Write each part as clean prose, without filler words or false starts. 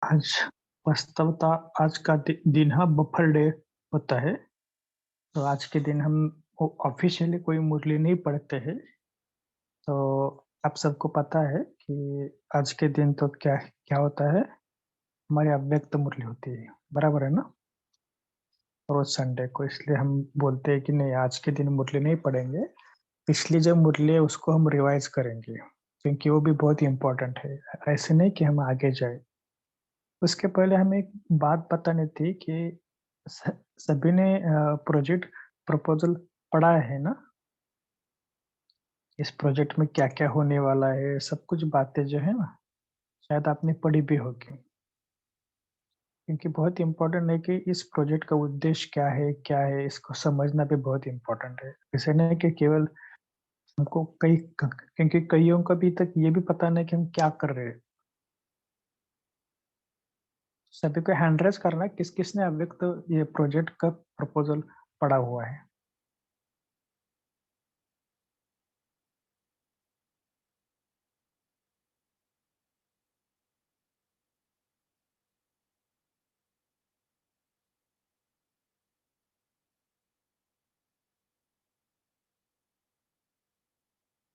आज वास्तवतः आज का दिन बफर डे होता है। तो आज के दिन हम ऑफिशियली कोई मुरली नहीं पढ़ते हैं। तो आप सबको पता है कि आज के दिन तो क्या क्या होता है, हमारी अव्यक्त मुरली होती है, बराबर है ना? रोज संडे को, इसलिए हम बोलते हैं कि नहीं, आज के दिन मुरली नहीं पढ़ेंगे। पिछली जो मुरली है उसको हम रिवाइज करेंगे, क्योंकि वो भी बहुत इम्पोर्टेंट है। ऐसे नहीं कि हम आगे जाए। उसके पहले हमें एक बात बतानी थी कि स सभी ने प्रोजेक्ट प्रपोज़ल पढ़ा है ना? इस प्रोजेक्ट में क्या-क्या होने वाला है, सब कुछ बातें जो है ना, शायद आपने पढ़ी भी होगी। क्योंकि बहुत इम्पोर्टेंट है कि इस प्रोजेक्ट का उद्देश्य क्या है, इसको समझना भी बहुत इम्पोर्टेंट है। ऐसे नहीं कि केवल हमको कई क क्योंकि कइयों को अभी तक ये भी पता नहीं कि हम क्या कर रहे हैं। सभी को हैंड रेज़ करना है, किस-किस ने अव्यक्त ये प्रोजेक्ट का प्रपोज़ल पढ़ा हुआ है।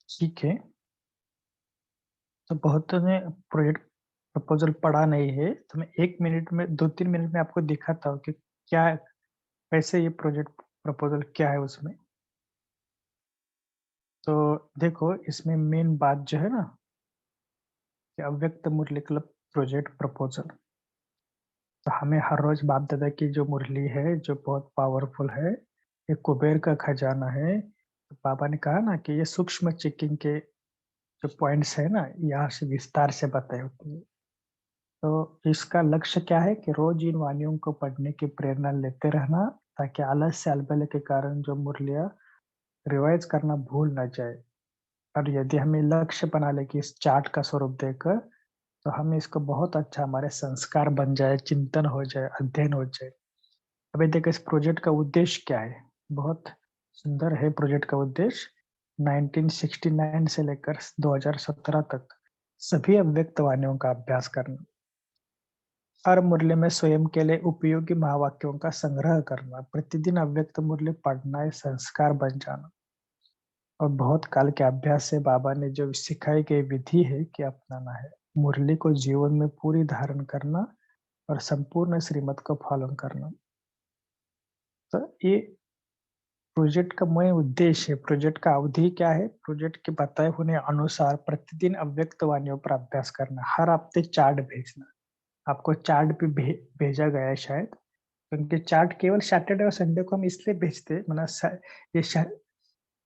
ठीक है। तो बहुतों ने प्रोजेक्ट प्रपोज़ल पढ़ा नहीं है, तो मैं 1 मिनट में 2-3 मिनट में आपको दिखाता हूँ कि क्या कैसे ये प्रोजेक्ट प्रपोज़ल क्या है उसमें। तो देखो, इसमें मेन बात जो है ना, कि अव्यक्त मुरली क्लब प्रोजेक्ट प्रपोज़ल। तो हमें हर रोज़ बाप-दादा की जो मुरली है, जो बहुत पावरफुल है, ये कुबेर का खजाना है। तो पापा ने कहा ना कि ये सूक्ष्म चेकिंग के जो पॉइंट्स है ना, यहाँ से विस्तार से बताए होते हैं। तो इसका लक्ष्य क्या है कि रोज इन वाणियों को पढ़ने की प्रेरणा लेते रहना, ताकि आलस्य अलबेले के कारण जो मुरलियाँ रिवाइज करना भूल ना जाए। और यदि हमें लक्ष्य बना ले कि इस चार्ट का स्वरूप देकर, तो हम इसको बहुत अच्छा हमारे संस्कार बन जाए, चिंतन हो जाए, अध्ययन हो जाए। अभी देखो, इस प्रोजेक्ट का उद्देश्य क्या है? बहुत सुंदर है प्रोजेक्ट का उद्देश्य। 1969 से लेकर 2017 तक सभी अव्यक्त वाणियों का अभ्यास करना। हर मुरली में स्वयं के लिए उपयोगी महावाक्यों का संग्रह करना, प्रतिदिन अव्यक्त मुरली पढ़ना, ये संस्कार बन जाना। और बहुत काल के अभ्यास से बाबा ने जो सिखाई गई विधि है कि अपनाना है, मुरली को जीवन में पूरी धारण करना और संपूर्ण श्रीमत को फॉलो करना। तो ये प्रोजेक्ट का मुख्य उद्देश्य है। प्रोजेक्ट का अवधि क्या है? प्रोजेक्ट के बताए होने अनुसार प्रतिदिन अव्यक्त वाणियों पर अभ्यास करना, हर हफ्ते चार्ट भेजना। आपको चार्ट भी भेजा गया है शायद, क्योंकि चार्ट केवल सैटरडे और संडे को हम इसलिए भेजते हैं, मतलब ये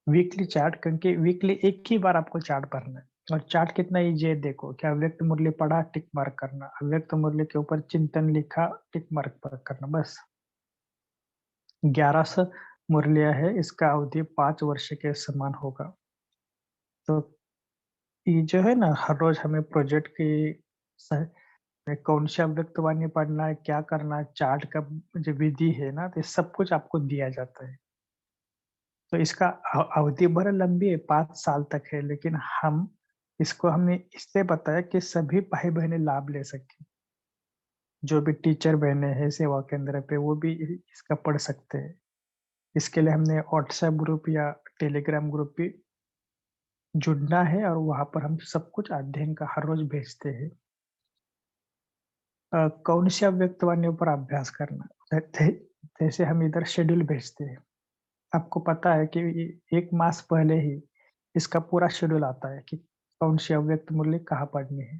वीकली चार्ट, क्योंकि वीकली एक ही बार आपको चार्ट भरना है। और चार्ट कितना इजी है देखो, क्या अव्यक्त मुरली पढ़ा, टिक मार्क करना, अव्यक्त मुरली के ऊपर चिंतन लिखा, टिक मार्क करना, बस। 1100 मुरलियां है, इसका अवधि 5 वर्ष के समान होगा। तो ये जो है ना, हर रोज हमें प्रोजेक्ट की कौन सा अव्यक्त वाणी पढ़ना है, क्या करना है, चार्ट का जो विधि है ना, तो ये सब कुछ आपको दिया जाता है। तो इसका अवधि बड़ा लंबी है, 5 साल तक है, लेकिन हम इसको हमने इसलिए बताया कि सभी भाई-बहनें लाभ ले सकें। जो भी टीचर बहनें हैं सेवा केंद्र पे, वो भी इसका पढ़ सकते हैं। इसके लिए हमने व्हाट्सएप ग्रुप या टेलीग्राम ग्रुप भी जुड़ना है, और वहाँ पर हम सब कुछ अध्ययन का हर रोज़ भेजते हैं। कौन से अव्यक्त वाणियों पर अभ्यास करना, जैसे हम इधर शेड्यूल भेजते हैं। आपको पता है कि 1 मास पहले ही इसका पूरा शेड्यूल आता है कि कौन सी अव्यक्त मूल्य कहाँ पढ़नी है।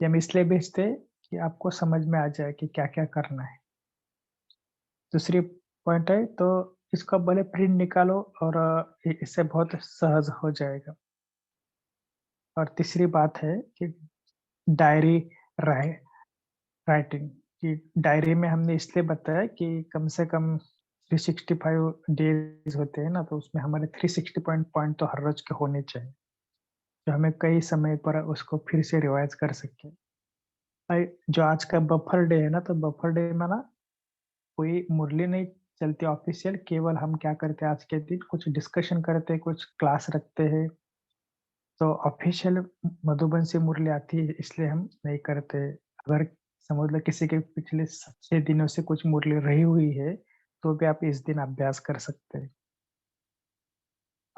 ये हम इसलिए भेजते हैं कि आपको समझ में आ जाए कि क्या-क्या करना है। दूसरी पॉइंट है, तो इसका भले प्रिंट निकालो, और इससे बहुत सहज हो जाएगा। और तीसरी बात है कि डायरी राइ राइटिंग, कि डायरी में हमने इसलिए बताया कि कम से कम 365 डेज़ होते हैं ना, तो उसमें हमारे 360 पॉइंट पॉइंट तो हर रोज़ के होने चाहिए, जो हमें कई समय पर उसको फिर से रिवाइज़ कर सकें। जो आज का बफर डे है ना, तो बफर डे में ना कोई मुरली नहीं चलती ऑफ़िशियल, केवल हम क्या करते हैं, आज के दिन कुछ डिस्कशन करते हैं, कुछ क्लास रखते हैं। तो ऑफ़िशियल मधुबन से मुरली आती है, इसलिए हम नहीं करते। अगर समझ लो किसी के पिछले 6 दिनों से कुछ मुरली रही हुई है, तो भी आप इस दिन अभ्यास कर सकते हैं।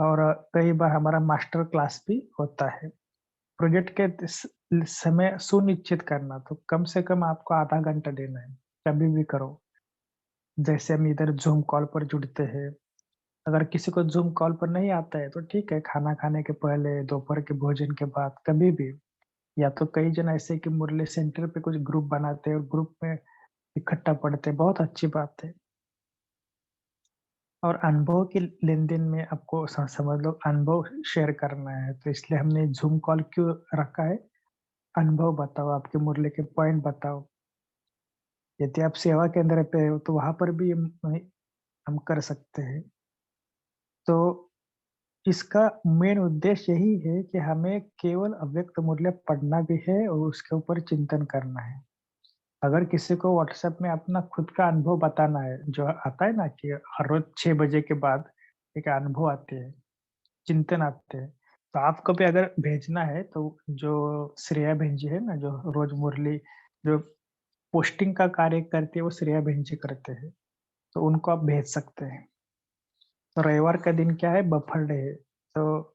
और कई बार हमारा मास्टर क्लास भी होता है। प्रोजेक्ट के समय सुनिश्चित करना, तो कम से कम आपको आधा घंटा देना है, कभी भी करो। जैसे हम इधर ज़ूम कॉल पर जुड़ते हैं, अगर किसी को ज़ूम कॉल पर नहीं आता है तो ठीक है, खाना खाने के पहले, दोपहर के भोजन के बाद, कभी भी। या तो कई जन ऐसे कि मुरली सेंटर पे कुछ ग्रुप बनाते हैं और ग्रुप में इकट्ठा पढ़ते हैं, बहुत अच्छी बात है। और अनुभव के लेन-देन में आपको समझ लो अनुभव शेयर करना है, तो इसलिए हमने ज़ूम कॉल क्यों रखा है? अनुभव बताओ, आपके मुरली के पॉइंट बताओ। यदि आप सेवा केंद्र पे हो, तो वहाँ पर भी हम कर सकते हैं। तो इसका मेन उद्देश्य यही है कि हमें केवल अव्यक्त मूल्य पढ़ना भी है और उसके ऊपर चिंतन करना है। अगर किसी को व्हाट्सएप में अपना खुद का अनुभव बताना है, जो आता है ना कि हर रोज़ 6 बजे के बाद एक अनुभव आते हैं, चिंतन आते हैं। तो आपको भी अगर भेजना है तो जो श्रेया बहन जी है ना, जो रोज़ मुरली जो पोस्टिंग का कार्य करती है, वो श्रेया बहन जी करते हैं, तो उनको आप भेज सकते हैं। तो रविवार का दिन क्या है, बफर डे है, तो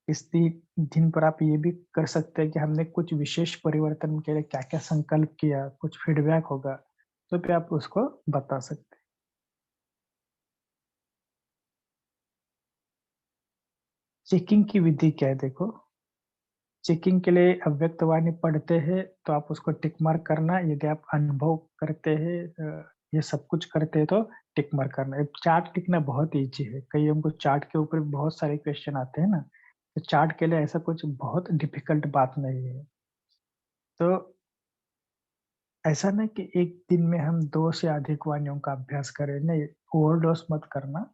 इस दिन पर आप ये भी कर सकते हैं कि हमने कुछ विशेष परिवर्तन के लिए क्या-क्या संकल्प किया, कुछ फीडबैक होगा, तो भी आप उसको बता सकते हैं। चेकिंग की विधि क्या है देखो, चेकिंग के लिए अव्यक्त वाणी पढ़ते हैं, तो आप उसको टिक मार्क करना, यदि आप अनुभव करते हैं ये सब कुछ करते हैं तो टिक मार्क करना। एक चार्ट लिखना बहुत ईज़ी है, कईयों को चार्ट के ऊपर बहुत सारे क्वेश्चन आते हैं ना, तो चार्ट के लिए ऐसा कुछ बहुत डिफिकल्ट बात नहीं है। तो ऐसा नहीं कि एक दिन में हम 2 से अधिक वाणियों का अभ्यास करें, नहीं, ओवरडोज़ मत करना।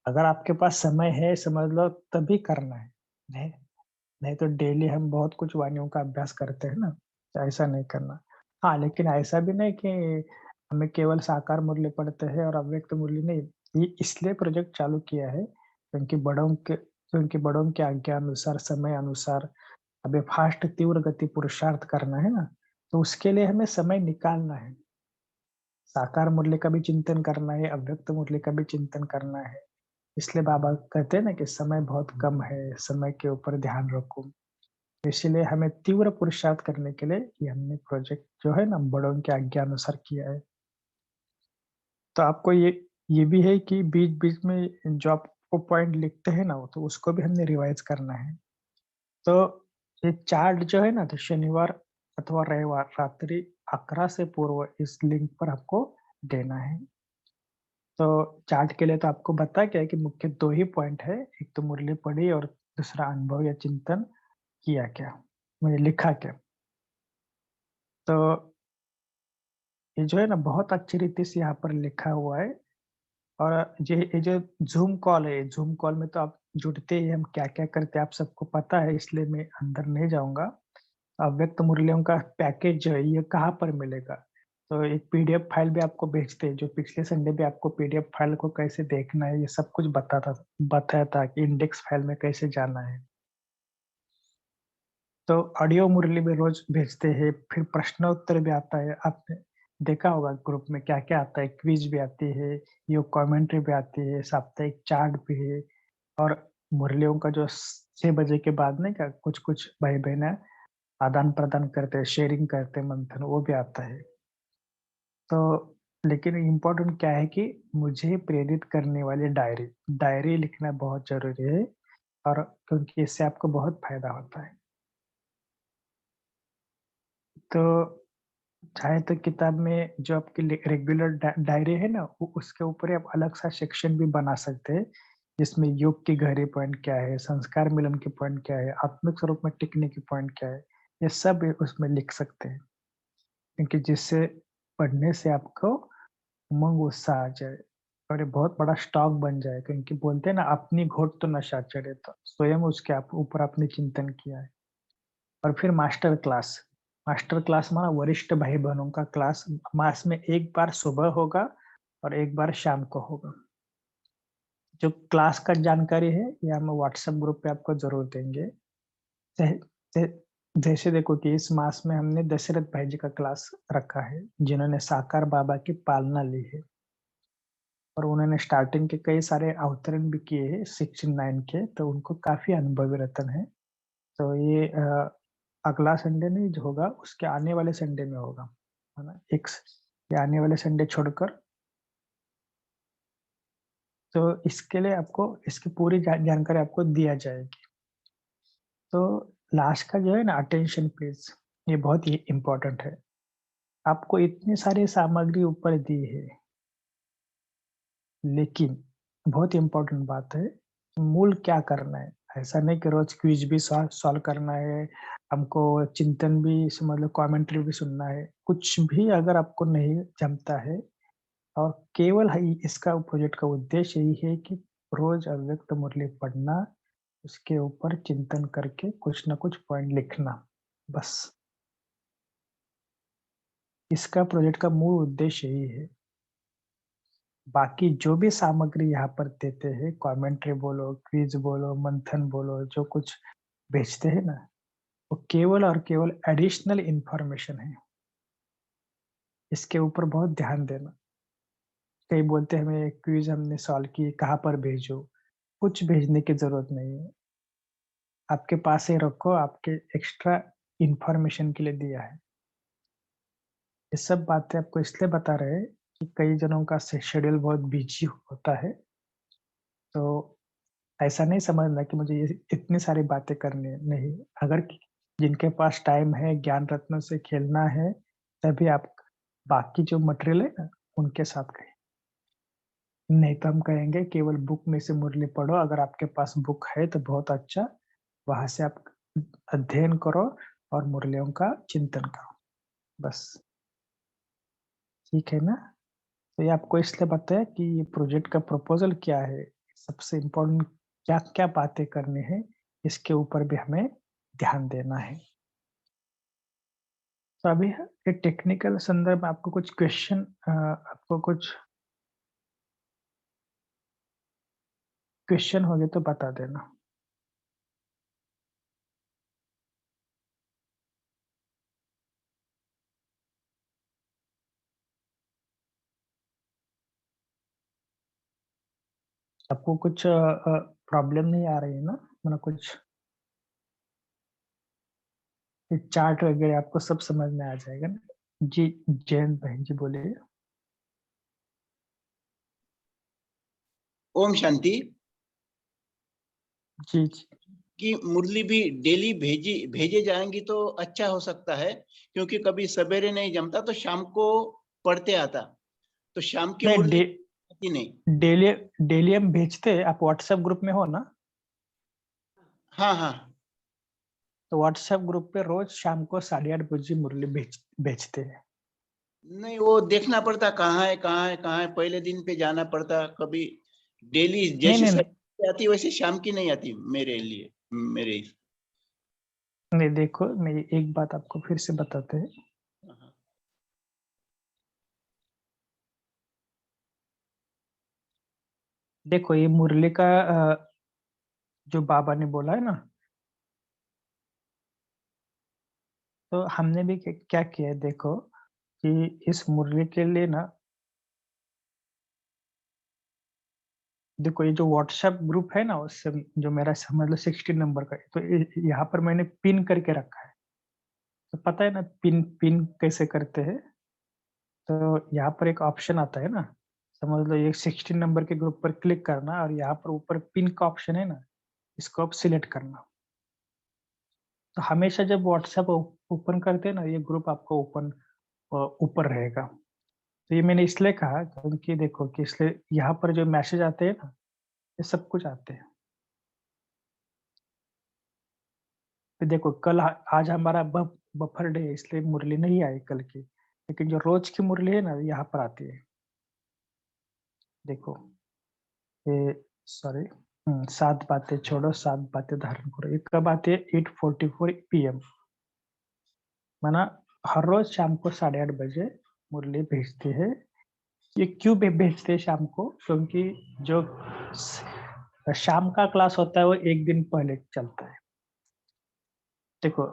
अगर आपके पास समय है समझ लो तभी करना है, नहीं नहीं तो डेली हम बहुत कुछ वाणियों का अभ्यास करते हैं ना, तो ऐसा नहीं करना। हाँ, लेकिन ऐसा भी नहीं कि हमें केवल साकार मुरली पढ़ते हैं और अव्यक्त मुरली नहीं। ये इसलिए प्रोजेक्ट चालू किया है क्योंकि बड़ों के आज्ञा अनुसार, समय अनुसार अभी फास्ट तीव्र गति पुरुषार्थ करना है ना, तो उसके लिए हमें समय निकालना है। साकार मूल्य का भी चिंतन करना है, अव्यक्त मूल्य का भी चिंतन करना है। इसलिए बाबा कहते हैं ना कि समय बहुत कम है, समय के ऊपर ध्यान रखो। तो इसीलिए हमें तीव्र पुरुषार्थ करने के लिए ये हमने प्रोजेक्ट जो है ना बड़ों के आज्ञा अनुसार किया है। तो आपको ये भी है कि बीच-बीच में जो आपको पॉइंट लिखते हैं ना, तो उसको भी हमने रिवाइज़ करना है। तो ये चार्ट जो है ना, तो शनिवार अथवा रविवार रात्रि 11 से पूर्व इस लिंक पर आपको देना है। तो चार्ट के लिए तो आपको बताया गया है कि मुख्य 2 ही पॉइंट है, एक तो मुरली पढ़ी और दूसरा अनुभव या चिंतन किया क्या, मैंने लिखा क्या। तो ये जो है ना बहुत अच्छी रीति से यहाँ पर लिखा हुआ है। और ये जो ज़ूम कॉल है, ज़ूम कॉल में तो आप जुड़ते ही हम क्या-क्या करते हैं आप सबको पता है, इसलिए मैं अंदर नहीं जाऊँगा। अव्यक्त मुरलियों का पैकेज जो है ये कहाँ पर मिलेगा? तो एक पीडीएफ फाइल भी आपको भेजते हैं, जो पिछले संडे भी आपको पीडीएफ फाइल को कैसे देखना है, ये सब कुछ बताया था कि इंडेक्स फाइल में कैसे जाना है। तो ऑडियो मुरली भी रोज़ भेजते हैं, फिर प्रश्नोत्तर भी आता है। आपने देखा होगा ग्रुप में क्या-क्या आता है, क्विज़ भी आती है, यो कमेंट्री भी आती है, साप्ताहिक चार्ट भी है और मुरलियों का जो 6 बजे के बाद नहीं क्या कुछ-कुछ भाई-बहनें आदान-प्रदान करते हैं, शेयरिंग करते हैं मंथन, वो भी आता है। तो लेकिन इम्पोर्टेंट क्या है कि मुझे प्रेरित करने वाली डायरी, डायरी लिखना बहुत ज़रूरी है और क्योंकि इससे आपको बहुत फ़ायदा होता है। तो चाहे तो किताब में जो आपकी रेगुलर डायरी है ना, उसके ऊपर ही आप अलग सा सेक्शन भी बना सकते हैं, जिसमें योग की गहरी पॉइंट क्या है, संस्कार मिलन की पॉइंट क्या है, आत्मिक स्वरूप में टिकने की पॉइंट क्या है, ये सब उसमें लिख सकते हैं। क्योंकि जिससे पढ़ने से आपको उमंग उत्साह आ जाए और ये बहुत बड़ा स्टॉक बन जाए, क्योंकि बोलते हैं ना अपनी घोट तो नशा चढ़े, तो स्वयं उसके आप ऊपर आपने चिंतन किया है। और फिर मास्टर क्लास माना वरिष्ठ भाई-बहनों का क्लास मास में 1 बार सुबह होगा और 1 बार शाम को होगा। जो क्लास का जानकारी है, ये हम व्हाट्सएप ग्रुप पे आपको ज़रूर देंगे। चाहे चाहे जैसे देखो कि इस मास में हमने दशरथ भाई जी का क्लास रखा है, जिन्होंने साकार बाबा की पालना ली है और उन्होंने स्टार्टिंग के कई सारे अवतरण भी किए हैं 69 के, तो उनको काफ़ी अनुभवी रतन है। तो ये अगला संडे नहीं जो होगा, उसके आने वाले संडे में होगा, है ना? ये आने वाले संडे छोड़कर, तो इसके लिए आपको इसकी पूरी जानकारी आपको दिया जाएगी। तो लास्ट का जो है ना, अटेंशन प्लीज़, ये बहुत ही इम्पोर्टेंट है। आपको इतनी सारी सामग्री ऊपर दी है, लेकिन बहुत इम्पोर्टेंट बात है, मूल क्या करना है? ऐसा नहीं कि रोज़ क्विज़ भी सॉल्व करना है, हमको चिंतन भी समझ लो, कमेंट्री भी सुनना है। कुछ भी अगर आपको नहीं जमता है, और केवल है इसका प्रोजेक्ट का उद्देश्य यही है कि रोज़ अव्यक्त मुरली पढ़ना, उसके ऊपर चिंतन करके कुछ न कुछ पॉइंट लिखना, बस। इसका प्रोजेक्ट का मूल उद्देश्य यही है। बाकी जो भी सामग्री यहाँ पर देते हैं, कमेंट्री बोलो, क्विज़ बोलो, मंथन बोलो, जो कुछ भेजते हैं ना, वो केवल और केवल एडिशनल इन्फॉर्मेशन है। इसके ऊपर बहुत ध्यान देना। कई बोलते हैं हमें क्विज़ हमने सॉल्व की, कहाँ पर भेजूँ? कुछ भेजने की ज़रूरत नहीं है। आपके पास ही रखो, आपके एक्स्ट्रा इन्फॉर्मेशन के लिए दिया है। ये सब बातें आपको इसलिए बता रहे हैं कि कई जनों का शेड्यूल बहुत बिजी होता है, तो ऐसा नहीं समझना कि मुझे ये इतनी सारी बातें करनी है, नहीं। अगर जिनके पास टाइम है, ज्ञान रत्नों से खेलना है, तभी आप बाकी जो मटेरियल है ना, उनके साथ कहें। नहीं तो हम कहेंगे केवल बुक में से मुरली पढ़ो, अगर आपके पास बुक है तो बहुत अच्छा, वहाँ से आप अध्ययन करो और मुरलियों का चिंतन करो, बस। ठीक है ना? तो ये आपको इसलिए बताया कि ये प्रोजेक्ट का प्रपोज़ल क्या है, सबसे इम्पोर्टेंट क्या-क्या बातें करनी है, इसके ऊपर भी हमें ध्यान देना है। तो अभी ये टेक्निकल संदर्भ में आपको कुछ आपको कुछ क्वेश्चन होंगे तो बता देना। आपको कुछ प्रॉब्लम नहीं आ रही है ना? मतलब कुछ ये चार्ट वगैरह आपको सब समझ में आ जाएगा ना? जी, जयंत भाई जी बोलिए। ओम शांति। जी, जी। कि मुरली भी डेली भेजे जाएंगी तो अच्छा हो सकता है, क्योंकि कभी सवेरे नहीं जमता तो शाम को पढ़ते आता, तो शाम की नहीं, मुरली आती नहीं। डेली डेली हम भेजते हैं, आप व्हाट्सएप ग्रुप में हो ना? हाँ हाँ। तो व्हाट्सएप ग्रुप पे रोज़ शाम को 8:30 बजे मुरली भेजते हैं। नहीं, वो देखना पड़ता कहाँ है कहाँ है कहाँ है, पहले दिन पे जाना पड़ता। कभी डेली नहीं, जैसे नहीं, नहीं। सवेरे आती वैसे शाम की नहीं आती मेरे लिए, मेरे। नहीं, देखो, मैं एक बात आपको फिर से बताते हैं। हाँ देखो, ये मुरली का जो बाबा ने बोला है ना, तो हमने भी क्या किया है देखो, कि इस मुरली के लिए ना, देखो ये जो व्हाट्सएप ग्रुप है ना, उससे जो मेरा समझ लो 16 नंबर का है, तो यहाँ पर मैंने पिन करके रखा है। तो पता है ना पिन पिन कैसे करते हैं? तो यहाँ पर एक ऑप्शन आता है ना, समझ लो ये 16 नंबर के ग्रुप पर क्लिक करना, और यहाँ पर ऊपर पिन का ऑप्शन है ना, इसको आप सिलेक्ट करना। तो हमेशा जब व्हाट्सएप ओपन करते हैं ना, ये ग्रुप आपको ऊपर रहेगा। तो ये मैंने इसलिए कहा क्योंकि देखो कि इसलिए यहाँ पर जो मैसेज आते हैं ना, ये सब कुछ आते हैं। तो देखो कल आज हमारा बफर डे है, इसलिए मुरली नहीं आई कल की, लेकिन जो रोज की मुरली है ना, यहाँ पर आती है। देखो ये, सॉरी, 7 बातें छोड़ो 7 बातें धारण करो, ये कब आती है? 8:44 पीएम। माना हर रोज शाम को 8:30 बजे मुरली भेजते हैं। ये क्यों भेजते हैं शाम को? क्योंकि जो शाम का क्लास होता है वो एक दिन पहले चलता है। देखो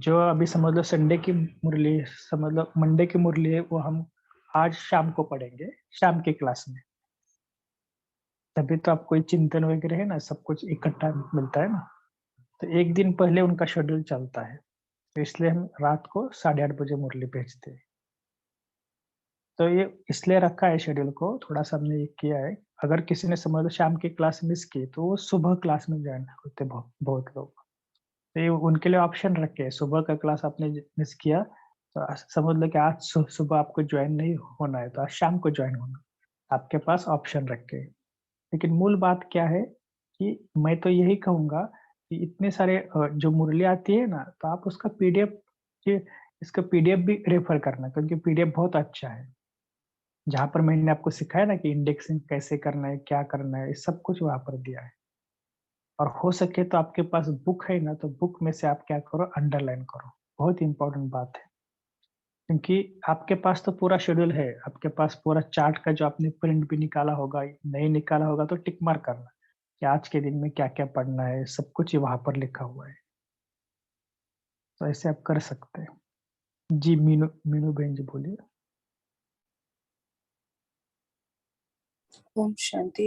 जो अभी समझ लो संडे की मुरली, समझ लो मंडे की मुरली है, वो हम आज शाम को पढ़ेंगे, शाम की क्लास में। तभी तो आप कोई चिंतन वगैरह है ना, सब कुछ इकट्ठा मिलता है ना। तो एक दिन पहले उनका शेड्यूल चलता है, तो इसलिए हम रात को 8:30 बजे मुरली भेजते हैं। तो ये इसलिए रखा है शेड्यूल को, थोड़ा-सा हमने ये किया है, अगर किसी ने समझ लो शाम की क्लास मिस की, तो वो सुबह क्लास में जॉइन होते बहुत लोग। तो ये उनके लिए ऑप्शन रखे हैं, सुबह का क्लास आपने मिस किया, तो समझ लो कि आज सुबह आपको जॉइन नहीं होना है, तो आज शाम को जॉइन होना। आपके पास ऑप्शन रखे हैं। लेकिन मूल बात क्या है कि मैं तो यही कहूँगा कि इतने सारे जो मुरली आती है ना, तो आप उसका पीडीएफ के इसका पीडीएफ भी रेफर करना, क्योंकि पीडीएफ बहुत अच्छा है। जहाँ पर मैंने आपको सिखाया ना कि इंडेक्सिंग कैसे करना है, क्या करना है, ये सब कुछ वहाँ पर दिया है। और हो सके तो आपके पास बुक है ना, तो बुक में से आप क्या करो, अंडरलाइन करो। बहुत इम्पोर्टेंट बात है, क्योंकि आपके पास तो पूरा शेड्यूल है, आपके पास पूरा चार्ट का जो आपने प्रिंट भी निकाला होगा, नहीं निकाला होगा तो टिक मार्क करना, कि आज के दिन में क्या-क्या पढ़ना है, सब कुछ ही वहाँ पर लिखा हुआ है। तो ऐसे आप कर सकते हैं। जी, मीनू मीनू बहन जी बोलिए। ओम शांति।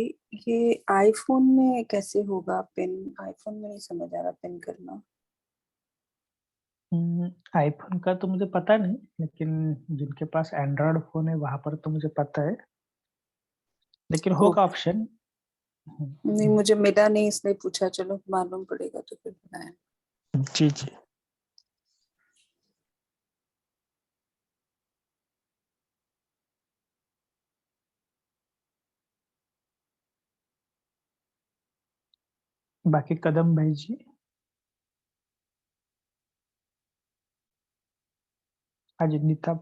ये आईफ़ोन में कैसे होगा पिन? आईफ़ोन में नहीं समझ आ रहा पिन करना। आईफ़ोन का तो मुझे पता नहीं, लेकिन जिनके पास एंड्रॉयड फ़ोन है वहाँ पर तो मुझे पता है, लेकिन होगा ओके। ऑप्शन। हुँ, नहीं, मुझे मिला नहीं इसलिए पूछा, चलो मालूम पड़ेगा तो फिर बनाया। जी, जी। बाकी कदम भाई जी, हाँ जी, नीता,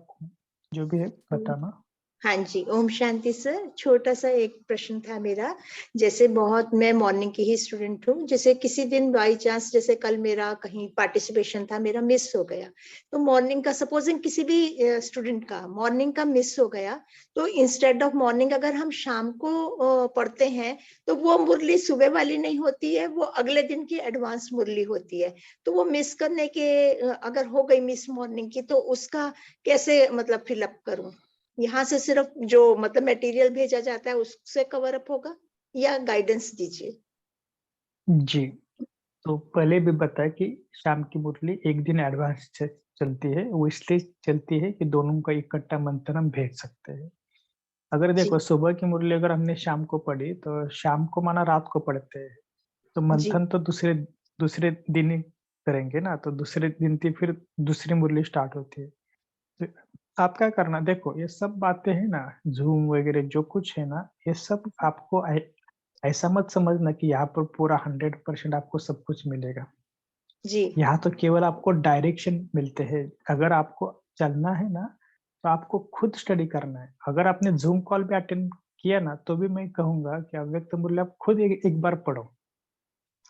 जो भी है बताना। हाँ जी, ओम शांति सर। छोटा-सा एक प्रश्न था मेरा। जैसे बहुत मैं मॉर्निंग की ही स्टूडेंट हूँ। जैसे किसी दिन बाय चांस, जैसे कल मेरा कहीं पार्टिसिपेशन था, मेरा मिस हो गया। तो मॉर्निंग का सपोजिंग किसी भी स्टूडेंट का मॉर्निंग का मिस हो गया, तो इंस्टेड ऑफ मॉर्निंग अगर हम शाम को पढ़ते हैं, तो वो मुरली सुबह वाली नहीं होती है, वो अगले दिन की एडवांस मुरली होती है। तो वो मिस करने के अगर हो गई मिस मॉर्निंग की, तो उसका कैसे मतलब फिल अप करूँ? यहाँ से सिर्फ जो मतलब मटेरियल भेजा जाता है उससे कवर अप होगा, या गाइडेंस दीजिए? जी, तो पहले भी बताया कि शाम की मुरली एक दिन एडवांस चलती है, वो इसलिए चलती है कि दोनों का इकट्ठा मंत्र हम भेज सकते हैं। अगर जी, देखो सुबह की मुरली अगर हमने शाम को पढ़ी, तो शाम को माना रात को पढ़ते हैं, तो जी, मंथन तो दूसरे दूसरे दिन ही करेंगे ना, तो दूसरे दिन की फिर दूसरी मुरली स्टार्ट होती है। तो आप क्या करना, देखो ये सब बातें हैं ना, ज़ूम वगैरह जो कुछ है ना, ये सब आपको ऐसा मत समझना कि यहाँ पर पूरा 100% आपको सब कुछ मिलेगा। जी। यहाँ तो केवल आपको डायरेक्शन मिलते हैं। अगर आपको चलना है ना, तो आपको खुद स्टडी करना है। अगर आपने ज़ूम कॉल भी अटेंड किया ना, तो भी मैं कहूँगा कि अव्यक्त मूल्य आप खुद एक एक बार पढ़ो।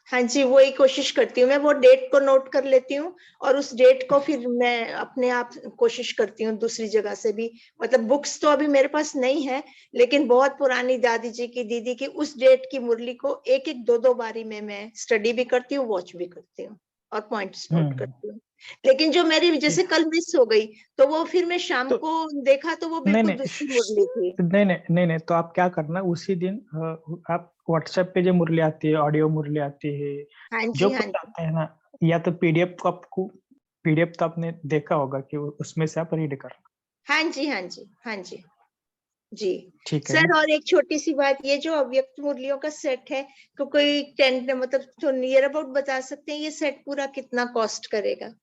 हाँ जी, वही कोशिश करती हूँ। मैं वो डेट को नोट कर लेती हूँ, और उस डेट को फिर मैं अपने आप कोशिश करती हूँ दूसरी जगह से भी। मतलब बुक्स तो अभी मेरे पास नहीं है, लेकिन बहुत पुरानी दादी जी की, दीदी की उस डेट की मुरली को एक-एक, 2-2 बारी में मैं स्टडी भी करती हूँ, वॉच भी करती हूँ और पॉइंट्स नोट हुँ, करती हूँ। लेकिन जो मेरी जी। जैसे कल मिस हो गई, तो वो फिर मैं शाम तो को देखा तो वो नहीं, बिल्कुल नहीं, दूसरी मुरली थी। नहीं, तो आप क्या करना उसी दिन आप व्हाट्सएप पे जो मुरली आती है, ऑडियो मुरली आती है, हाँ जो जी, हाँ कुछ जी। आता है ना, या तो पीडीएफ तो आपने देखा होगा कि उसमें से आप रीड करना, हाँ जी, हाँ जी, हाँ जी। जी। ठीक है सर, ना? और एक छोटी-सी बात, ये जो अव्यक्त मुरलियों का सेट है, तो कोई 10 मतलब तो नियर अबाउट बता सकते हैं ये सेट पूरा कितना कॉस्ट करेगा?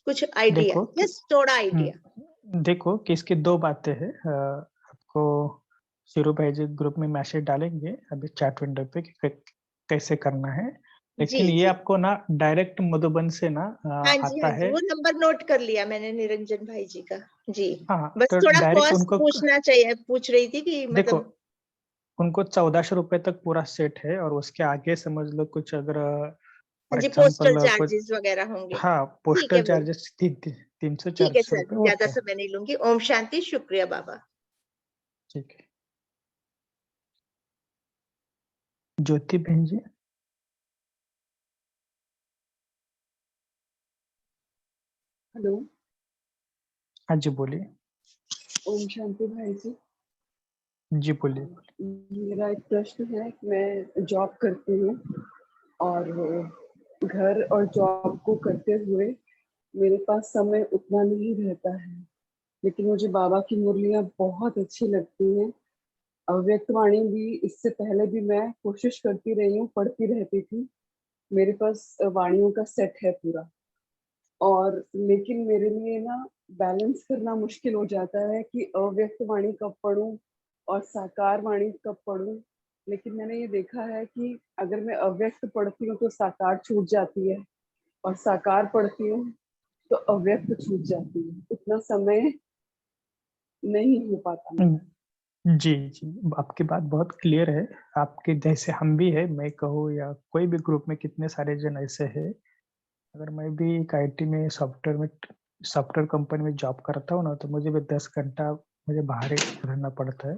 कुछ आइडिया, देखो कि जस्ट थोड़ा आइडिया। देखो कि इसकी 2 बातें हैं, आपको शिरू भाई जी ग्रुप में मैसेज डालेंगे अभी चैट विंडो पे कि कैसे करना है। जी, लेकिन ये जी। आपको ना डायरेक्ट मधुबन से ना हाँ जी, आता हाँ जी, है। वो नंबर नोट कर लिया मैंने निरंजन भाई जी का। जी। हाँ, बस तो थोड़ा डायरेक्ट कॉस्ट उनको पूछ रही थी कि देखो, मतलब। उनको ₹1400 तक पूरा सेट है, और उसके आगे समझ लो कुछ अगर हाँ फॉर जी, पोस्टल एग्ज़ाम्पल कुछ, चार्जेस वगैरह होंगे। हाँ, ठीक है, पोस्टल वो चार्जेस ती ती ठीक है सर, ₹300-400 ज़्यादा होते हैं। समय नहीं लूँगी। ओम शांति, शुक्रिया बाबा। ठीक है। ज्योति बहन जी? हेलो, हाँ जी, बोलिए। ओम शांति भाई जी। जी, बोलिए। मेरा एक प्रश्न है कि मैं जॉब करती हूँ और घर और जॉब को करते हुए मेरे पास समय उतना नहीं रहता है, लेकिन मुझे बाबा की मुरलियाँ बहुत अच्छी लगती हैं। अव्यक्त वाणी भी इससे पहले भी मैं कोशिश करती रही हूँ, पढ़ती रहती थी। मेरे पास वाणियों का सेट है पूरा, और लेकिन मेरे लिए ना बैलेंस करना मुश्किल हो जाता है कि अव्यक्त वाणी कब पढूं और साकार वाणी कब पढूं। लेकिन मैंने ये देखा है कि अगर मैं अव्यक्त पढ़ती हूँ तो साकार छूट जाती है, और साकार पढ़ती हूँ तो अव्यक्त छूट जाती है। उतना समय नहीं हो पाता मेरा। जी, जी। आपकी बात बहुत क्लियर है। आपके जैसे हम भी हैं, मैं कहूँ या कोई भी ग्रुप में कितने सारे जन ऐसे हैं। अगर मैं भी एक आईटी में सॉफ्टवेयर कंपनी में जॉब करता हूँ ना, तो मुझे भी 10 घंटा मुझे बाहर ही रहना पड़ता है।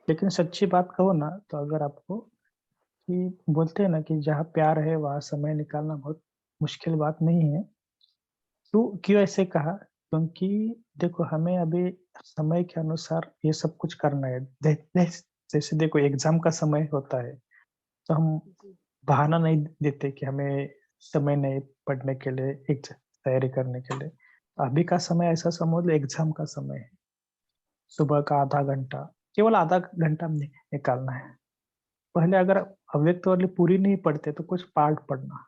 लेकिन सच्ची बात कहूँ ना, तो अगर आपको कि बोलते हैं ना कि जहाँ प्यार है, वहाँ समय निकालना बहुत मुश्किल बात नहीं है। क्यों ऐसे कहा? क्योंकि देखो, हमें अभी समय के अनुसार ये सब कुछ करना है। जैसे देखो, एग्ज़ाम का समय होता है, तो हम जी, बहाना नहीं देते कि हमें समय नहीं पढ़ने के लिए, एक तैयारी करने के लिए। अभी का समय ऐसा समझ लो, एग्ज़ाम का समय है। सुबह का आधा घंटा, केवल आधा घंटा निकालना है। पहले अगर अव्यक्त वाली पूरी नहीं पढ़ते, तो कुछ पार्ट पढ़ना,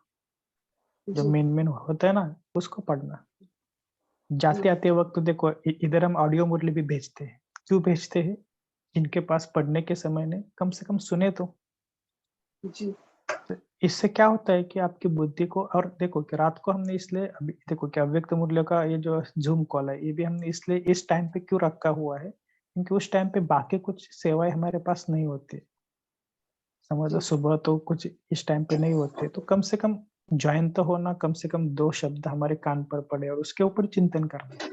जो जी, मेन होता है ना, उसको पढ़ना। जी, जाते-आते वक़्त तो देखो, इधर हम ऑडियो मुरली भी भेजते हैं। क्यों भेजते हैं? जिनके पास पढ़ने के समय नहीं, कम से कम सुने तो। जी, इससे क्या होता है कि आपकी बुद्धि को, और देखो कि रात को हमने इसलिए, अभी देखो कि अव्यक्त मूल्य का ये जो ज़ूम कॉल है, ये भी हमने इसलिए इस टाइम पे क्यों रखा हुआ है, क्योंकि उस टाइम पे बाकी कुछ सेवाएँ हमारे पास नहीं होती। समझ लो, जी, सुबह तो कुछ इस टाइम पे नहीं होते, तो कम से कम जॉइन तो होना, कम से कम 2 शब्द हमारे कान पर पड़े और उसके ऊपर चिंतन करना।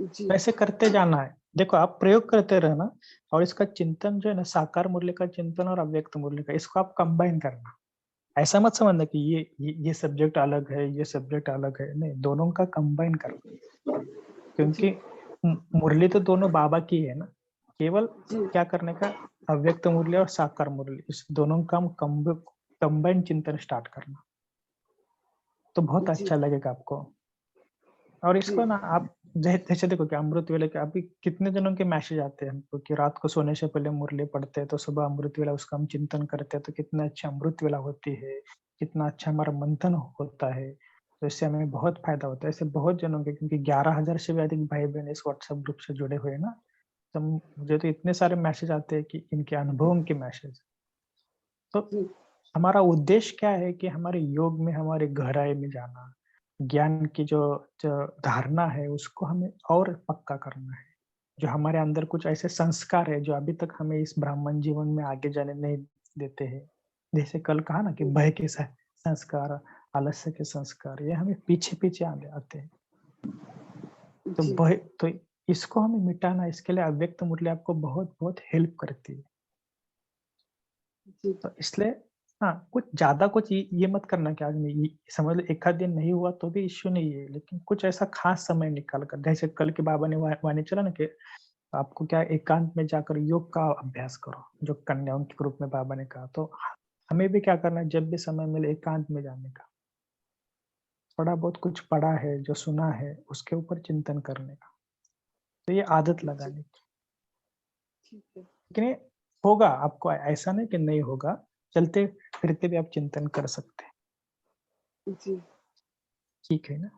जी, वैसे करते जाना है। देखो, आप प्रयोग करते रहना, और इसका चिंतन जो है ना, साकार मूल्य का चिंतन और अव्यक्त मूल्य का, इसको आप कंबाइन करना। ऐसा मत समझना कि ये सब्जेक्ट अलग है, ये सब्जेक्ट अलग है, नहीं, दोनों का कंबाइन करना। क्योंकि जी, मुरली तो दोनों बाबा की है ना, केवल जी, क्या करने का, अव्यक्त मुरली और साकार मुरली, इस दोनों का हम कंबाइन चिंतन स्टार्ट करना, तो बहुत जी, अच्छा लगेगा आपको। और जी, इसको ना आप जैसे देखो कि अमृत वेले के अभी कितने जनों के मैसेज आते हैं हमको कि रात को सोने से पहले मुरली पढ़ते हैं, तो सुबह अमृत वेला उसका हम चिंतन करते हैं, तो कितना अच्छा अमृत वेला होती है, कितना अच्छा हमारा मंथन होता है। तो इससे हमें बहुत फायदा होता है। ऐसे बहुत जनों के, क्योंकि 11,000 से भी अधिक भाई बहन इस व्हाट्सएप ग्रुप से जुड़े हुए हैं ना, तो मुझे तो इतने सारे मैसेज आते हैं कि इनके अनुभवों के मैसेज। तो जी, हमारा उद्देश्य क्या है कि हमारे योग में, हमारे गहराई में जाना, ज्ञान की जो धारणा है, उसको हमें और पक्का करना है। जो हमारे अंदर कुछ ऐसे संस्कार है, जो अभी तक हमें इस ब्राह्मण जीवन में आगे जाने नहीं देते हैं। जैसे कल कहा ना कि भय के संस्कार, आलस्य के संस्कार, ये हमें पीछे-पीछे आते हैं। तो जी, भय, तो इसको हमें मिटाना, इसके लिए अव्यक्त मूल्य आपको बहुत-बहुत हेल्प करती है। जी, तो इसलिए हाँ, कुछ ज़्यादा कुछ ये मत करना कि आज नहीं, ये समझ लो 1 आध दिन नहीं हुआ तो भी इश्यू नहीं है, लेकिन कुछ ऐसा खास समय निकाल कर, जैसे कल के बाबा ने वाणी चला ना कि आपको क्या एकांत में जाकर योग का अभ्यास करो, जो कन्याओं के ग्रुप में बाबा ने कहा। तो हमें भी क्या करना है, जब भी समय मिले एकांत में जाने का, थोड़ा बहुत कुछ पढ़ा है, जो सुना है, उसके ऊपर चिंतन करने का, तो ये आदत जी, लगानी। ठीक है। लेकिन ये होगा, आपको ऐसा नहीं कि नहीं होगा, चलते-फिरते भी आप चिंतन कर सकते हैं, जी, ठीक है ना?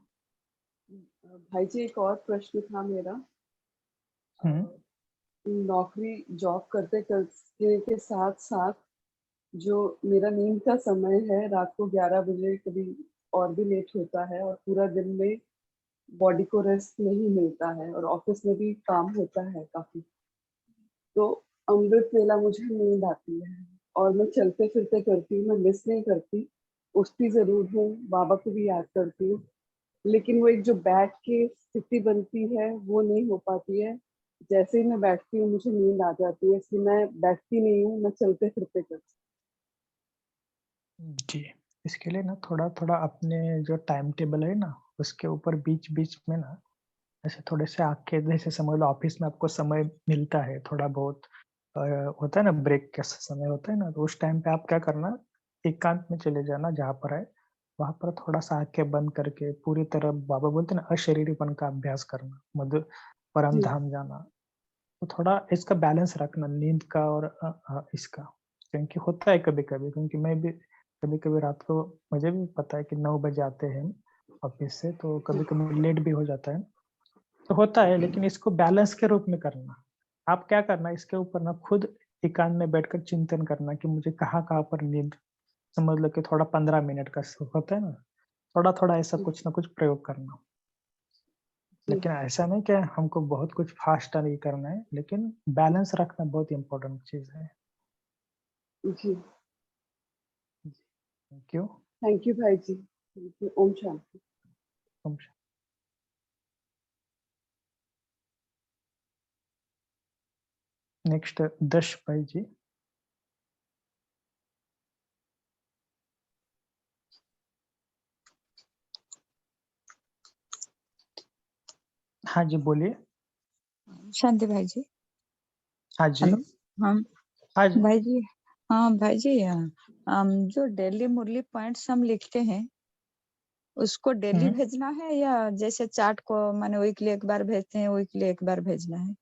भाई जी एक और प्रश्न था मेरा। अ, हुँ। नौकरी जॉब करते करते के साथ-साथ जो मेरा नींद का समय है, रात को 11 बजे कभी और भी लेट होता है, और पूरा दिन में बॉडी को रेस्ट नहीं मिलता है, और ऑफिस में भी काम होता है काफ़ी। तो अमृत वेला मुझे नींद आती है, और मैं चलते-फिरते करती हूँ, मैं मिस नहीं करती। उठती ज़रूर हूँ, बाबा को भी याद करती हूँ, लेकिन वो एक जो बैठ के स्थिति बनती है, वो नहीं हो पाती है। जैसे ही मैं बैठती हूँ, मुझे नींद आ जाती है, इसलिए मैं बैठती नहीं हूँ, मैं चलते-फिरते करती जी, इसके लिए ना थोड़ा-थोड़ा अपने जो टाइम टेबल है ना, उसके ऊपर बीच-बीच में ना ऐसे थोड़े से आके, जैसे समझ लो ऑफिस में आपको समय मिलता है थोड़ा बहुत, अ, होता है ना ब्रेक का समय होता है ना, तो उस टाइम पे आप क्या करना, एकांत में चले जाना जहाँ पर है, वहाँ पर थोड़ा-सा आँखें बंद करके पूरी तरह बाबा बोलते हैं ना अशरीरीपन का अभ्यास करना, परम जी धाम जाना। तो थोड़ा इसका बैलेंस रखना नींद का और इसका। क्योंकि होता है कभी-कभी, क्योंकि मैं भी कभी-कभी रात को, मुझे भी पता है कि 9 बजे आते हैं ऑफिस से, तो कभी-कभी लेट भी हो जाता है। तो होता है, लेकिन इसको बैलेंस के रूप में करना। आप क्या करना, इसके ऊपर ना खुद एकांत में बैठकर चिंतन करना कि मुझे कहाँ-कहाँ पर नींद, समझ लो कि थोड़ा 15 मिनट का होता है ना, थोड़ा-थोड़ा ऐसा जी कुछ ना कुछ प्रयोग करना। जी लेकिन ऐसा नहीं कि हमको बहुत कुछ फास्ट नहीं करना है, लेकिन बैलेंस रखना बहुत इम्पोर्टेंट चीज़ है। जी। Thank you. थैंक यू भाई जी, थैंक यू। ओम शांति। ओम नेक्स्ट दश भाई जी। हाँ जी, बोलिए। शांति भाई जी। हाँ जी। हेलो। हाँ हाँ जी। भाई जी। हाँ भाई जी, हम जो डेली मुरली पॉइंट्स हम लिखते हैं उसको डेली हुँ। भेजना है, या जैसे चार्ट को माने वीकली एक बार भेजते हैं वीकली एक बार भेजना है?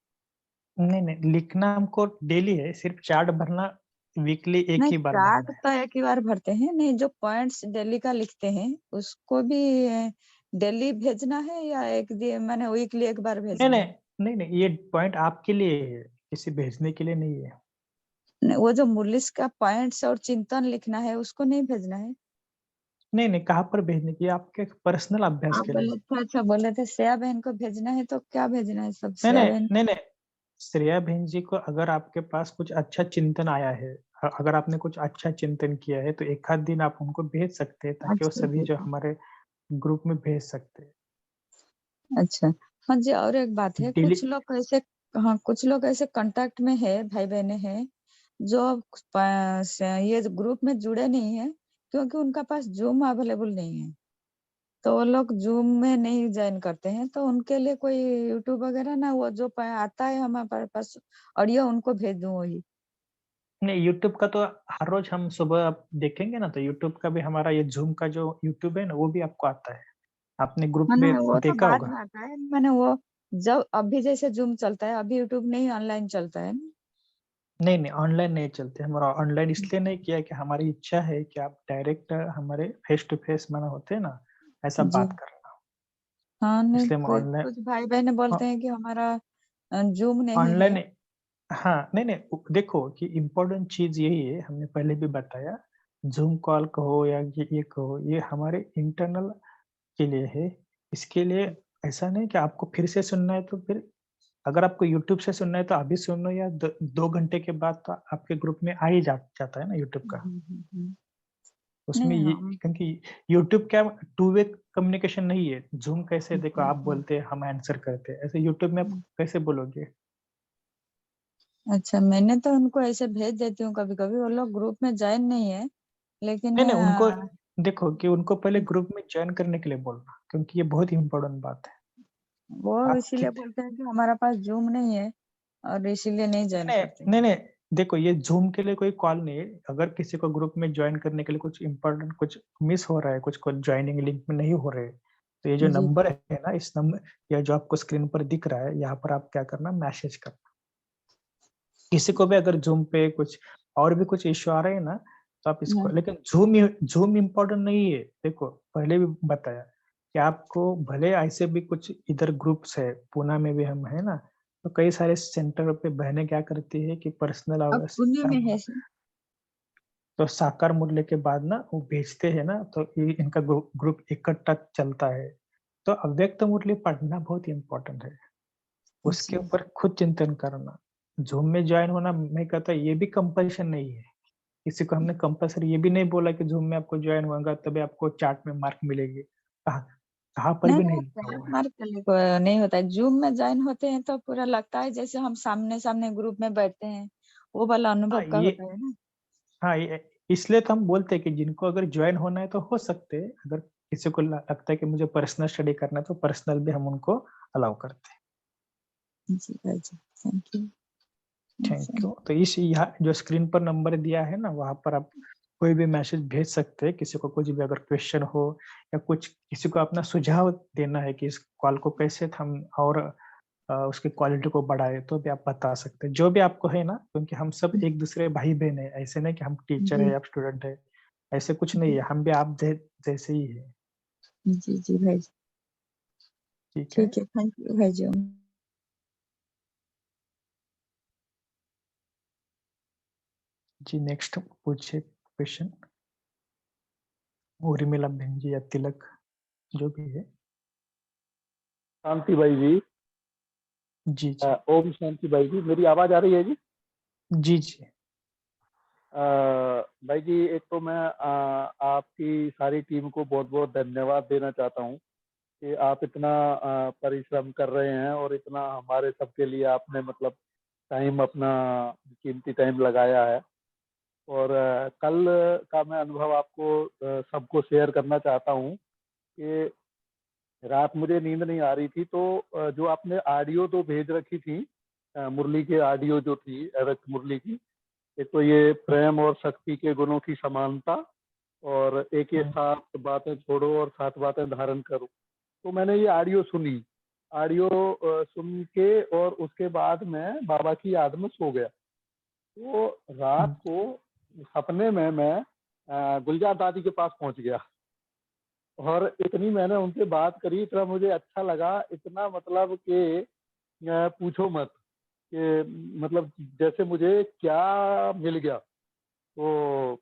नहीं, लिखना हमको डेली है, सिर्फ चार्ट भरना वीकली एक नहीं, ही बार चार्ट भरना है। तो एक ही बार भरते हैं, नहीं जो पॉइंट्स डेली का लिखते हैं उसको भी डेली भेजना है, या एक दिन माने वीकली एक बार नहीं, भेजना नहीं, है? नहीं, नहीं, ये पॉइंट आपके लिए है, किसी भेजने के लिए नहीं है। नहीं, वो जो मुरली का पॉइंट्स और चिंतन लिखना है उसको नहीं भेजना है? नहीं, नहीं, कहाँ पर भेजने की, आपके पर्सनल अभ्यास आप के लिए। बोले थे, अच्छा बोले थे श्रेया बहन को भेजना है, तो क्या भेजना है सब नहीं, श्रेया नहीं, बहन? नहीं, नहीं, श्रेया बहन जी को अगर आपके पास कुछ अच्छा चिंतन आया है, अगर आपने कुछ अच्छा चिंतन किया है, तो एक आध दिन आप उनको भेज सकते हैं, ताकि वो अच्छा सभी जो अच्छा हमारे ग्रुप में भेज सकते हैं। अच्छा। हाँ जी, और एक बात है, डेली। कुछ लोग ऐसे, हाँ कुछ लोग ऐसे कांटेक्ट में है, भाई बहने हैं जो ये ग्रुप में जुड़े नहीं है क्योंकि उनका पास जूम अवेलेबल नहीं है, तो वो लोग जूम में नहीं ज्वाइन करते हैं, तो उनके लिए कोई यूट्यूब वगैरह ना, वो जो आता है हमारे पास ऑडियो उनको भेज दूं वही? नहीं, यूट्यूब का तो हर रोज हम सुबह आप देखेंगे ना, तो यूट्यूब का भी हमारा ये ज़ूम का जो यूट्यूब है ना, वो भी आपको आता है। आपने ग्रुप हाँ में ना, वो तो देखा बात होगा। में आता है, मैंने वो जब अभी जैसे जूम चलता है, अभी यूट्यूब नहीं ऑनलाइन चलता है ना? नहीं, नहीं, ऑनलाइन नहीं चलते। हमारा ऑनलाइन इसलिए नहीं किया कि हमारी इच्छा है कि आप डायरेक्ट हमारे फेस टू फेस माने होते हैं ना, ऐसा जी। बात करना। हाँ, नहीं इसलिए हम कोई ऑनलाइन कुछ भाई बहन बोलते हैं कि हमारा जूम नहीं है। ऑनलाइन हाँ, नहीं, नहीं, देखो कि इम्पोर्टेंट चीज़ यही है, हमने पहले भी बताया, ज़ूम कॉल कहो या ये कहो, ये हमारे इंटरनल के लिए है। इसके लिए ऐसा नहीं कि आपको फिर से सुनना है, तो फिर अगर आपको यूट्यूब से सुनना है तो अभी सुन लो, या द 2 घंटे के बाद तो आपके ग्रुप में आ ही जाता है ना यूट्यूब का। हम्म। उसमें नहीं ये, हम, क्योंकि यूट्यूब क्या टू वे कम्युनिकेशन नहीं है। ज़ूम कैसे, देखो आप हम्म। बोलते हैं, हम आंसर करते हैं, ऐसे यूट्यूब में आप कैसे बोलोगे? अच्छा, मैंने तो उनको ऐसे भेज देती हूँ कभी कभी, वो लोग ग्रुप में ज्वाइन नहीं है, लेकिन नहीं, नहीं, उनको देखो कि उनको पहले ग्रुप में जॉइन करने के लिए बोलना, क्योंकि ये बहुत इम्पोर्टेंट बात है। वो आप इसीलिए कित बोलते हैं कि हमारा पास जूम नहीं है और इसीलिए नहीं ज्वाइन नहीं, करते। नहीं, नहीं, देखो ये ज़ूम के लिए कोई कॉल नहीं है। अगर किसी को ग्रुप में जॉइन करने के लिए कुछ इम्पोर्टेंट कुछ मिस हो रहा है, कुछ जॉइनिंग लिंक में नहीं हो रहे, तो ये जो जी। नंबर है ना, इस नंबर या जो आपको स्क्रीन पर दिख रहा है, यहाँ पर आप क्या करना, मैसेज करना। किसी को भी अगर ज़ूम पे कुछ और भी कुछ इश्यू आ रहे हैं ना, तो आप इसको, हाँ, लेकिन ज़ूम इम्पोर्टेंट नहीं है। देखो, पहले भी बताया कि आपको भले ऐसे भी कुछ इधर ग्रुप्स है, पूना में भी हम है ना, तो कई सारे सेंटर पे बहनें क्या करती है कि पर्सनल अब पुणे में है। तो साकार मूल्य के बाद ना वो भेजते हैं ना, तो ये इनका ग्रुप इकट्ठा चलता है। तो अव्यक्त मूल्य पढ़ना बहुत इम्पोर्टेंट है। उसके जी। ऊपर खुद चिंतन करना। ज़ूम में जॉइन होना, मैं कहता ये भी कंपल्शन नहीं है। किसी को हमने कंपल्सरी ये भी नहीं बोला कि ज़ूम में आपको जॉइन होगा तभी आपको चार्ट में मार्क मिलेगी। कहाँ कहाँ पर नहीं भी नहीं, नहीं लिखा चार्ट हुआ है। मार्क करने को नहीं होता है, जूम में ज्वाइन होते हैं तो पूरा लगता है जैसे हम सामने सामने ग्रुप में बैठते हैं, वो वाला हाँ, अनुभव का ये होता है ना? हाँ, ये इसलिए तो हम बोलते हैं कि जिनको अगर जॉइन होना है तो हो सकते हैं, अगर किसी को लगता है कि मुझे पर्सनल स्टडी करना है तो पर्सनल भी हम उनको अलाउ करते हैं। जी भाई जी, थैंक यू। Thank you. तो इस यहाँ जो स्क्रीन पर नंबर दिया है ना, वहाँ पर आप कोई भी मैसेज भेज सकते हैं। किसी को कुछ भी अगर क्वेश्चन हो या कुछ किसी को अपना सुझाव देना है कि इस कॉल को कैसे हम और उसकी क्वालिटी को बढ़ाए, तो भी आप बता सकते हैं। जो भी आपको है ना, क्योंकि हम सब एक दूसरे भाई-बहन हैं, ऐसे नहीं कि हम टीचर है, जी आप स्टूडेंट है, ऐसे कुछ नहीं है। हम भी आप जैसे ही है। जी जी भाई जी, ठीक है? ठीक है, थैंक यू भाई जी। जी, नेक्स्ट पूछिए क्वेश्चन। उर्मिला बहन जी या तिलक, जो भी है। शांति भाई जी। जी, जी। ओम शांति भाई जी, मेरी आवाज आ रही है जी? जी, जी। भाई जी, एक तो मैं आपकी सारी टीम को बहुत बहुत धन्यवाद देना चाहता हूँ कि आप इतना परिश्रम कर रहे हैं और इतना हमारे सबके लिए आपने मतलब टाइम, अपना कीमती टाइम लगाया है। और कल का मैं अनुभव आपको सबको शेयर करना चाहता हूँ कि रात मुझे नींद नहीं आ रही थी, तो जो आपने ऑडियो तो भेज रखी थी, मुरली की ऑडियो जो थी, रक्त मुरली की, एक तो ये प्रेम और शक्ति के गुणों की समानता, और एक ये 7 बातें छोड़ो और 7 बातें धारण करो। तो मैंने ये ऑडियो सुनी। ऑडियो सुन के और उसके बाद मैं बाबा की याद में सो गया। तो रात को सपने में मैं गुलजार दादी के पास पहुंच गया और इतनी मैंने उनसे बात करी, इतना मुझे अच्छा लगा, इतना मतलब कि पूछो मत, कि मतलब जैसे मुझे क्या मिल गया। तो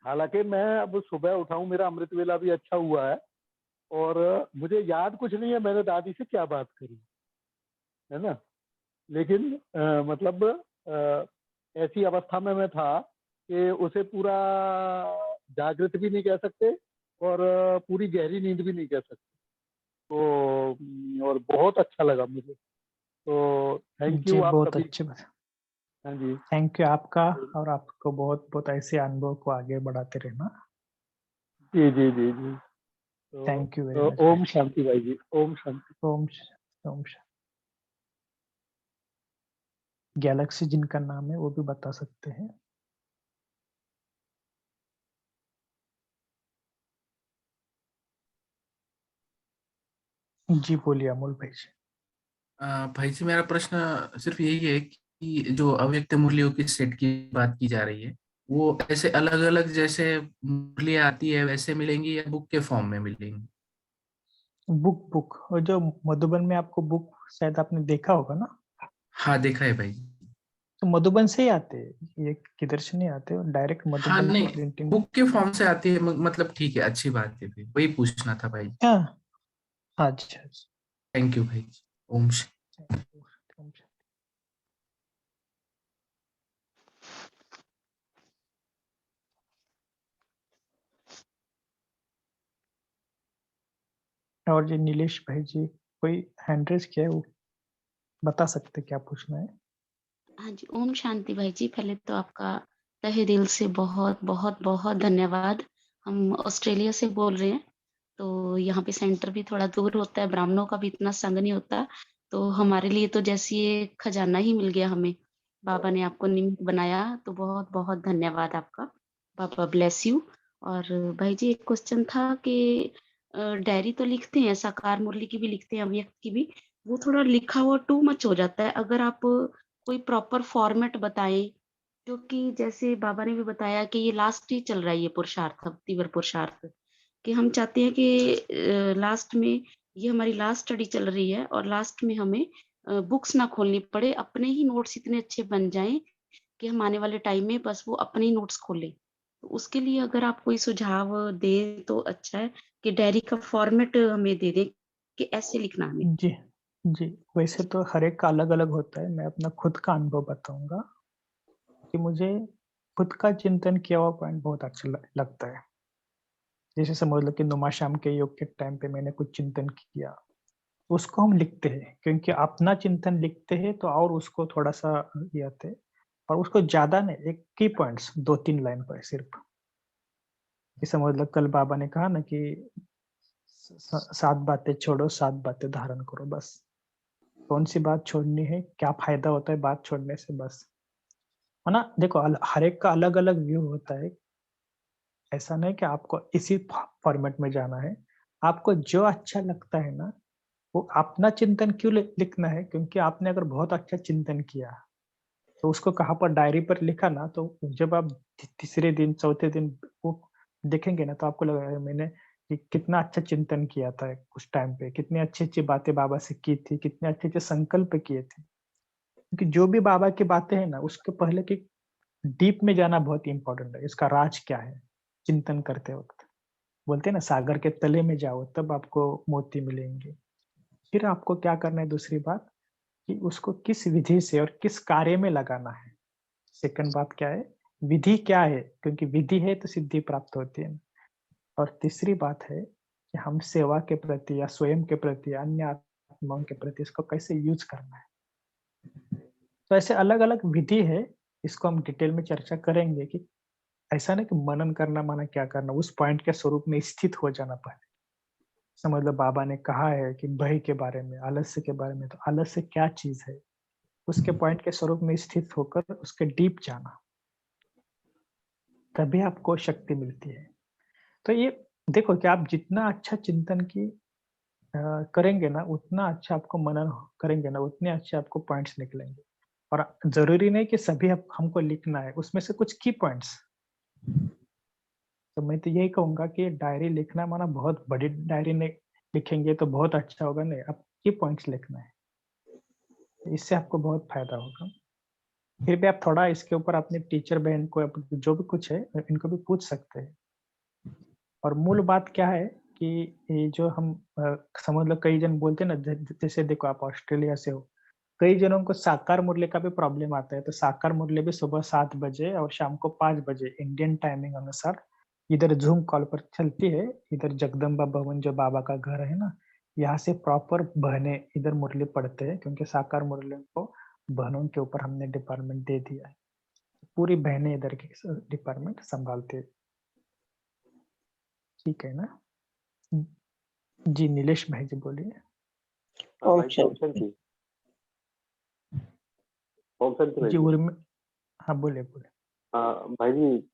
हालांकि मैं अब सुबह उठा हूँ, मेरा अमृत वेला भी अच्छा हुआ है और मुझे याद कुछ नहीं है मैंने दादी से क्या बात करी, है ना। लेकिन मतलब ऐसी अवस्था में मैं था कि उसे पूरा जागृत भी नहीं कह सकते और पूरी गहरी नींद भी नहीं कह सकते। तो और बहुत अच्छा लगा मुझे। तो थैंक जी, यू आप बहुत सभी। अच्छी बात। हाँ जी। थैंक यू आपका, और आपको बहुत-बहुत ऐसे अनुभव को आगे बढ़ाते रहना। जी जी जी जी। थैंक यू वेरी तो मच ओम भाई। शांति भाई जी, ओम शांति। ओम गैलेक्सी जिनका नाम है वो भी बता सकते हैं। जी, बोलिए अमोल भाई जी। भाई जी, मेरा प्रश्न सिर्फ यही है कि जो अव्यक्त मूल्यों की सेट की बात की जा रही है, वो ऐसे अलग अलग जैसे मूल्य आती है वैसे मिलेंगी या बुक के फॉर्म में मिलेंगी? बुक और जो मधुबन में आपको बुक शायद आपने देखा होगा ना, हाँ, देखा है भाई। तो मधुबन से ही आते हैं, ये किधर से नहीं आते, डायरेक्ट हाँ, मधुबन की नहीं, प्रिंटिंग। बुक के फॉर्म से आती है, मतलब ठीक है, अच्छी बात है, फिर वही पूछना था भाई। हाँ, अच्छा। थैंक यू भाई। ओम शांति। और जी नीलेश भाई जी, कोई हैंड रेज किया है, वो बता सकते क्या पूछना है। हाँ जी, ओम शांति भाई जी। पहले तो आपका तहे दिल से बहुत बहुत बहुत धन्यवाद। हम ऑस्ट्रेलिया से बोल रहे हैं, तो यहाँ पे सेंटर भी थोड़ा दूर होता है, ब्राह्मणों का भी इतना संग नहीं होता, तो हमारे लिए तो जैसे ये खजाना ही मिल गया हमें। बाबा ने आपको निमित्त बनाया, तो बहुत बहुत धन्यवाद आपका। बाबा ब्लेस यू। और भाई जी, एक क्वेश्चन था कि डायरी तो लिखते हैं, साकार मुरली की भी लिखते हैं, अव्यक्त की भी, वो थोड़ा लिखा हुआ टू मच हो जाता है। अगर आप कोई प्रॉपर फॉर्मेट बताएं, जो कि जैसे बाबा ने भी बताया कि ये लास्ट ही चल रहा है, ये पुरुषार्थ, अब तीव्र पुरुषार्थ, कि हम चाहते हैं कि लास्ट में, ये हमारी लास्ट स्टडी चल रही है और लास्ट में हमें बुक्स ना खोलनी पड़े, अपने ही नोट्स इतने अच्छे बन जाएं कि हम आने वाले टाइम में बस वो अपने ही नोट्स खोलें। तो उसके लिए अगर आप कोई सुझाव दें तो अच्छा है, कि डायरी का फॉर्मेट हमें दे दें कि ऐसे लिखना हमें। जी, जी। वैसे तो हर एक का अलग-अलग होता है। मैं अपना खुद का अनुभव बताऊँगा कि मुझे खुद का चिंतन किया हुआ पॉइंट बहुत अच्छा लगता है। जैसे समझ लो कि नुमा शाम के योग के टाइम पे मैंने कुछ चिंतन किया, उसको हम लिखते हैं, क्योंकि अपना चिंतन लिखते हैं तो और उसको थोड़ा-सा ये आते हैं, और उसको ज़्यादा नहीं, एक की पॉइंट्स 2-3 लाइन पर सिर्फ। कि समझ लो कल बाबा ने कहा ना कि सात बातें छोड़ो, सात बातें धारण करो। बस कौन सी बात छोड़नी है, क्या फायदा होता है बात छोड़ने से, बस है ना। देखो हर एक का अलग अलग व्यू होता है। ऐसा नहीं कि आपको इसी फॉर्मेट में जाना है। आपको जो अच्छा लगता है ना, वो अपना चिंतन क्यों लिखना है, क्योंकि आपने अगर बहुत अच्छा चिंतन किया तो उसको कहाँ पर डायरी पर लिखा ना, तो जब आप तीसरे दिन चौथे दिन वो देखेंगे ना, तो आपको लगेगा मैंने कि कितना अच्छा चिंतन किया था उस टाइम पे, कितनी अच्छी अच्छी बातें बाबा से की थी, कितने अच्छे अच्छे संकल्प किए थे। क्योंकि जो भी बाबा की बातें हैं ना, उसके पहले की डीप में जाना बहुत इंपॉर्टेंट है। इसका राज क्या है, चिंतन करते वक्त बोलते हैं ना, सागर के तले में जाओ तब आपको मोती मिलेंगे। फिर आपको क्या करना है, दूसरी बात कि उसको किस विधि से और किस कार्य में लगाना है। सेकंड बात क्या है, विधि क्या है, क्योंकि विधि है तो सिद्धि प्राप्त होती है। और तीसरी बात है कि हम सेवा के प्रति या स्वयं के प्रति, अन्य आत्माओं के प्रति इसको कैसे यूज करना है। तो ऐसे अलग अलग विधि है, इसको हम डिटेल में चर्चा करेंगे कि ऐसा नहीं कि मनन करना माना क्या करना, उस पॉइंट के स्वरूप में स्थित हो जाना पहले। समझ लो बाबा ने कहा है कि भय के बारे में, आलस्य के बारे में, तो आलस्य क्या चीज है, उसके पॉइंट के स्वरूप में स्थित होकर उसके डीप जाना, तभी आपको शक्ति मिलती है। तो ये देखो कि आप जितना अच्छा चिंतन की करेंगे ना, उतना अच्छा आपको मनन करेंगे ना, उतने अच्छे आपको पॉइंट्स निकलेंगे। और जरूरी नहीं कि सभी हमको लिखना है, उसमें से कुछ की पॉइंट्स। तो मैं तो यही कहूंगा कि डायरी लिखना माना बहुत बड़ी डायरी नहीं लिखेंगे तो बहुत अच्छा होगा, नहीं, आप की पॉइंट्स लिखना है, इससे आपको बहुत फायदा होगा। फिर भी आप थोड़ा इसके ऊपर अपने टीचर बहन को, जो भी कुछ है इनको भी पूछ सकते हैं। और मूल बात क्या है कि ये जो हम समझ लो कई जन बोलते हैं ना, जैसे देखो आप ऑस्ट्रेलिया से हो, कई जनों को साकार मुरली का भी प्रॉब्लम आता है। तो साकार मुरली भी सुबह 7 बजे और शाम को 5 बजे इंडियन टाइमिंग अनुसार इधर जूम कॉल पर चलती है। इधर जगदम्बा भवन जो बाबा का घर है ना, यहाँ से प्रॉपर बहने इधर मुरली पढ़ते हैं, क्योंकि साकार मुरली को बहनों के ऊपर हमने डिपार्टमेंट दे दिया है। पूरी बहनें इधर की डिपार्टमेंट संभालते हैं। ठीक है ना। जी नीलेश भाई जी बोलिए। ओम भाई जी ओम शांति। शांति। ओम शांति भाई जी जी। उर्मी, हाँ बोले बोले। भाई जी,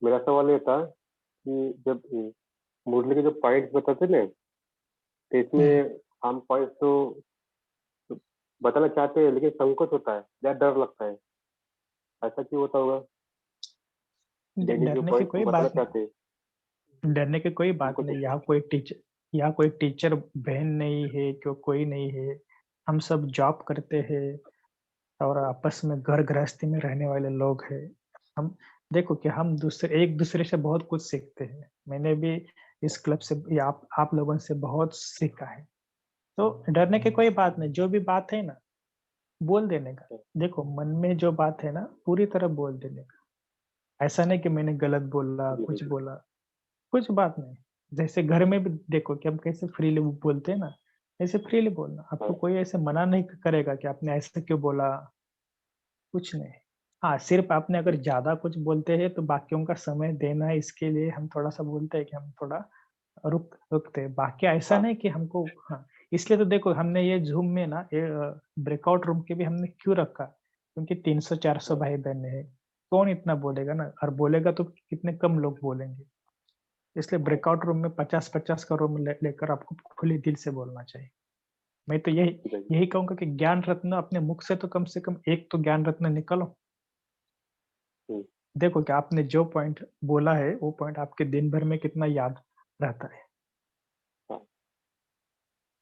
मेरा सवाल ये था कि जब मुरली के जो पॉइंट्स बताते ना, तो इसमें हम पॉइंट्स तो बताना चाहते हैं लेकिन संकोच होता है या डर लगता है, ऐसा क्यों होता होगा? डेली जो डरने की पॉइंट्स कोई हम बताना बात चाहते हैं नहीं, डरने की कोई बात संकोच नहीं। होता यहाँ कोई टीचर बहन नहीं है, क्यों कोई नहीं है। हम सब जॉब करते हैं और आपस में घर गृहस्थी में रहने वाले लोग हैं। हम देखो कि हम दूसरे एक दूसरे से बहुत कुछ सीखते हैं। मैंने भी इस क्लब से या आप लोगों से बहुत सीखा है। तो डरने की कोई बात नहीं, जो भी बात है ना बोल देने का। है? देखो मन में जो बात है ना पूरी तरह बोल देने का। ऐसा नहीं कि मैंने गलत बोला, जी भाई कुछ जी। बोला, कुछ बात नहीं। जैसे घर में भी देखो कि हम कैसे फ्रीली बोलते हैं ना, ऐसे फ्रीली बोलना। आपको हाँ कोई ऐसे मना नहीं करेगा कि आपने ऐसे क्यों बोला, कुछ नहीं। हाँ, सिर्फ आपने अगर ज्यादा कुछ बोलते हैं तो बाकियों का समय देना है, इसके लिए हम थोड़ा सा बोलते हैं कि हम थोड़ा रुकते हैं। बाकी ऐसा हाँ नहीं कि हमको, हाँ, इसलिए तो देखो हमने ये जूम में ना ब्रेकआउट रूम के भी हमने क्यों रखा, क्योंकि 300-400 हाँ भाई बहन है। कौन इतना बोलेगा ना, और बोलेगा तो कितने कम लोग बोलेंगे। इसलिए हाँ ब्रेकआउट रूम में 50-50 का रूम लेकर आपको खुले दिल से बोलना चाहिए। मैं तो यही जी भाई जी। यही कहूंगा कि ज्ञान रत्न अपने मुख से कम एक तो ज्ञान रत्न निकलो। हम्म, देखो कि आपने जो पॉइंट बोला है वो पॉइंट आपके दिन भर में कितना याद रहता है। हाँ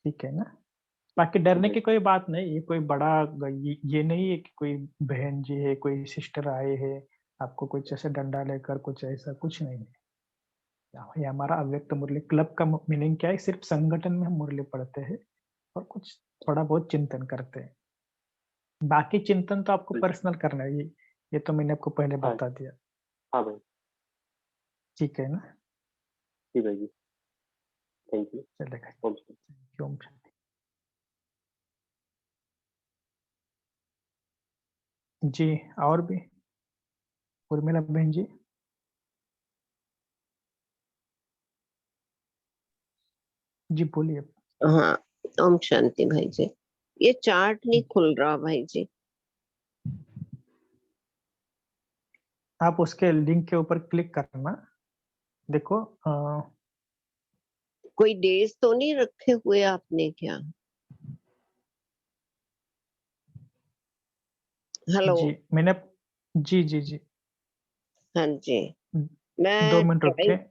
ठीक है ना। बाकी जी डरने भाई की कोई बात नहीं। ये कोई बड़ा ये नहीं है कि कोई बहन जी है, कोई सिस्टर आए है आपको कुछ ऐसे डंडा लेकर, कुछ ऐसा कुछ नहीं है। ये हमारा अव्यक्त मुरली क्लब का मीनिंग क्या है, सिर्फ संगठन में हम मुरली पढ़ते हैं और कुछ थोड़ा बहुत चिंतन करते हैं। बाकी चिंतन तो आपको जी। पर्सनल करना है। ये तो मैंने आपको पहले हाँ बता दिया। हाँ भाई। ठीक है ना। जी भाई जी। Thank you. चलेगा। ओम शांति। क्यों। जी और भी उर्मिला बहन जी। जी बोलिए। हाँ, ओम शांति भाई जी। ये चार्ट नहीं खुल रहा भाई जी। आप उसके लिंक के ऊपर क्लिक करना, देखो कोई डेज तो नहीं रखे हुए आपने क्या? हेलो। जी मैंने, जी जी जी, हाँ जी, 2 मैं मिनट ट्राई। रुके, हाँ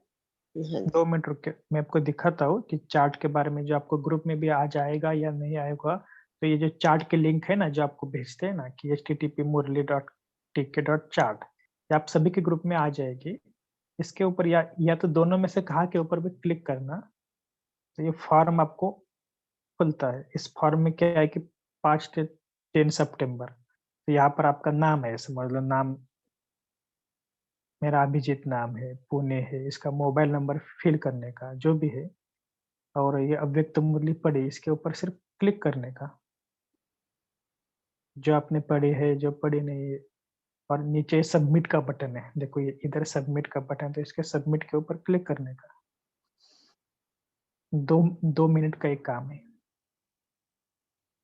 2 जी, मिनट रुके, मैं आपको दिखाता हूँ कि चार्ट के बारे में जो आपको ग्रुप में भी आ जाएगा या नहीं आएगा। तो ये जो चार्ट के लिंक है ना, जो आपको भेजते हैं ना कि http://murli.tk.chart, ये आप सभी के ग्रुप में आ जाएगी। इसके ऊपर या तो दोनों में से कहा के ऊपर भी क्लिक करना, तो ये फॉर्म आपको खुलता है। इस फॉर्म में क्या है कि 5 से 10 सितंबर, तो यहाँ पर आपका नाम है, समझ लो नाम मेरा अभिजीत नाम है, पुणे है, इसका मोबाइल नंबर फिल करने का जो भी है, और ये अव्यक्त मुरली पढ़ी, इसके ऊपर सिर्फ क्लिक करने का, जो आपने पढ़ी है, जो पढ़ी नहीं है। और नीचे सबमिट का बटन है, देखो ये इधर सबमिट का बटन है, तो इसके सबमिट के ऊपर क्लिक करने का। 2 मिनट का एक काम है,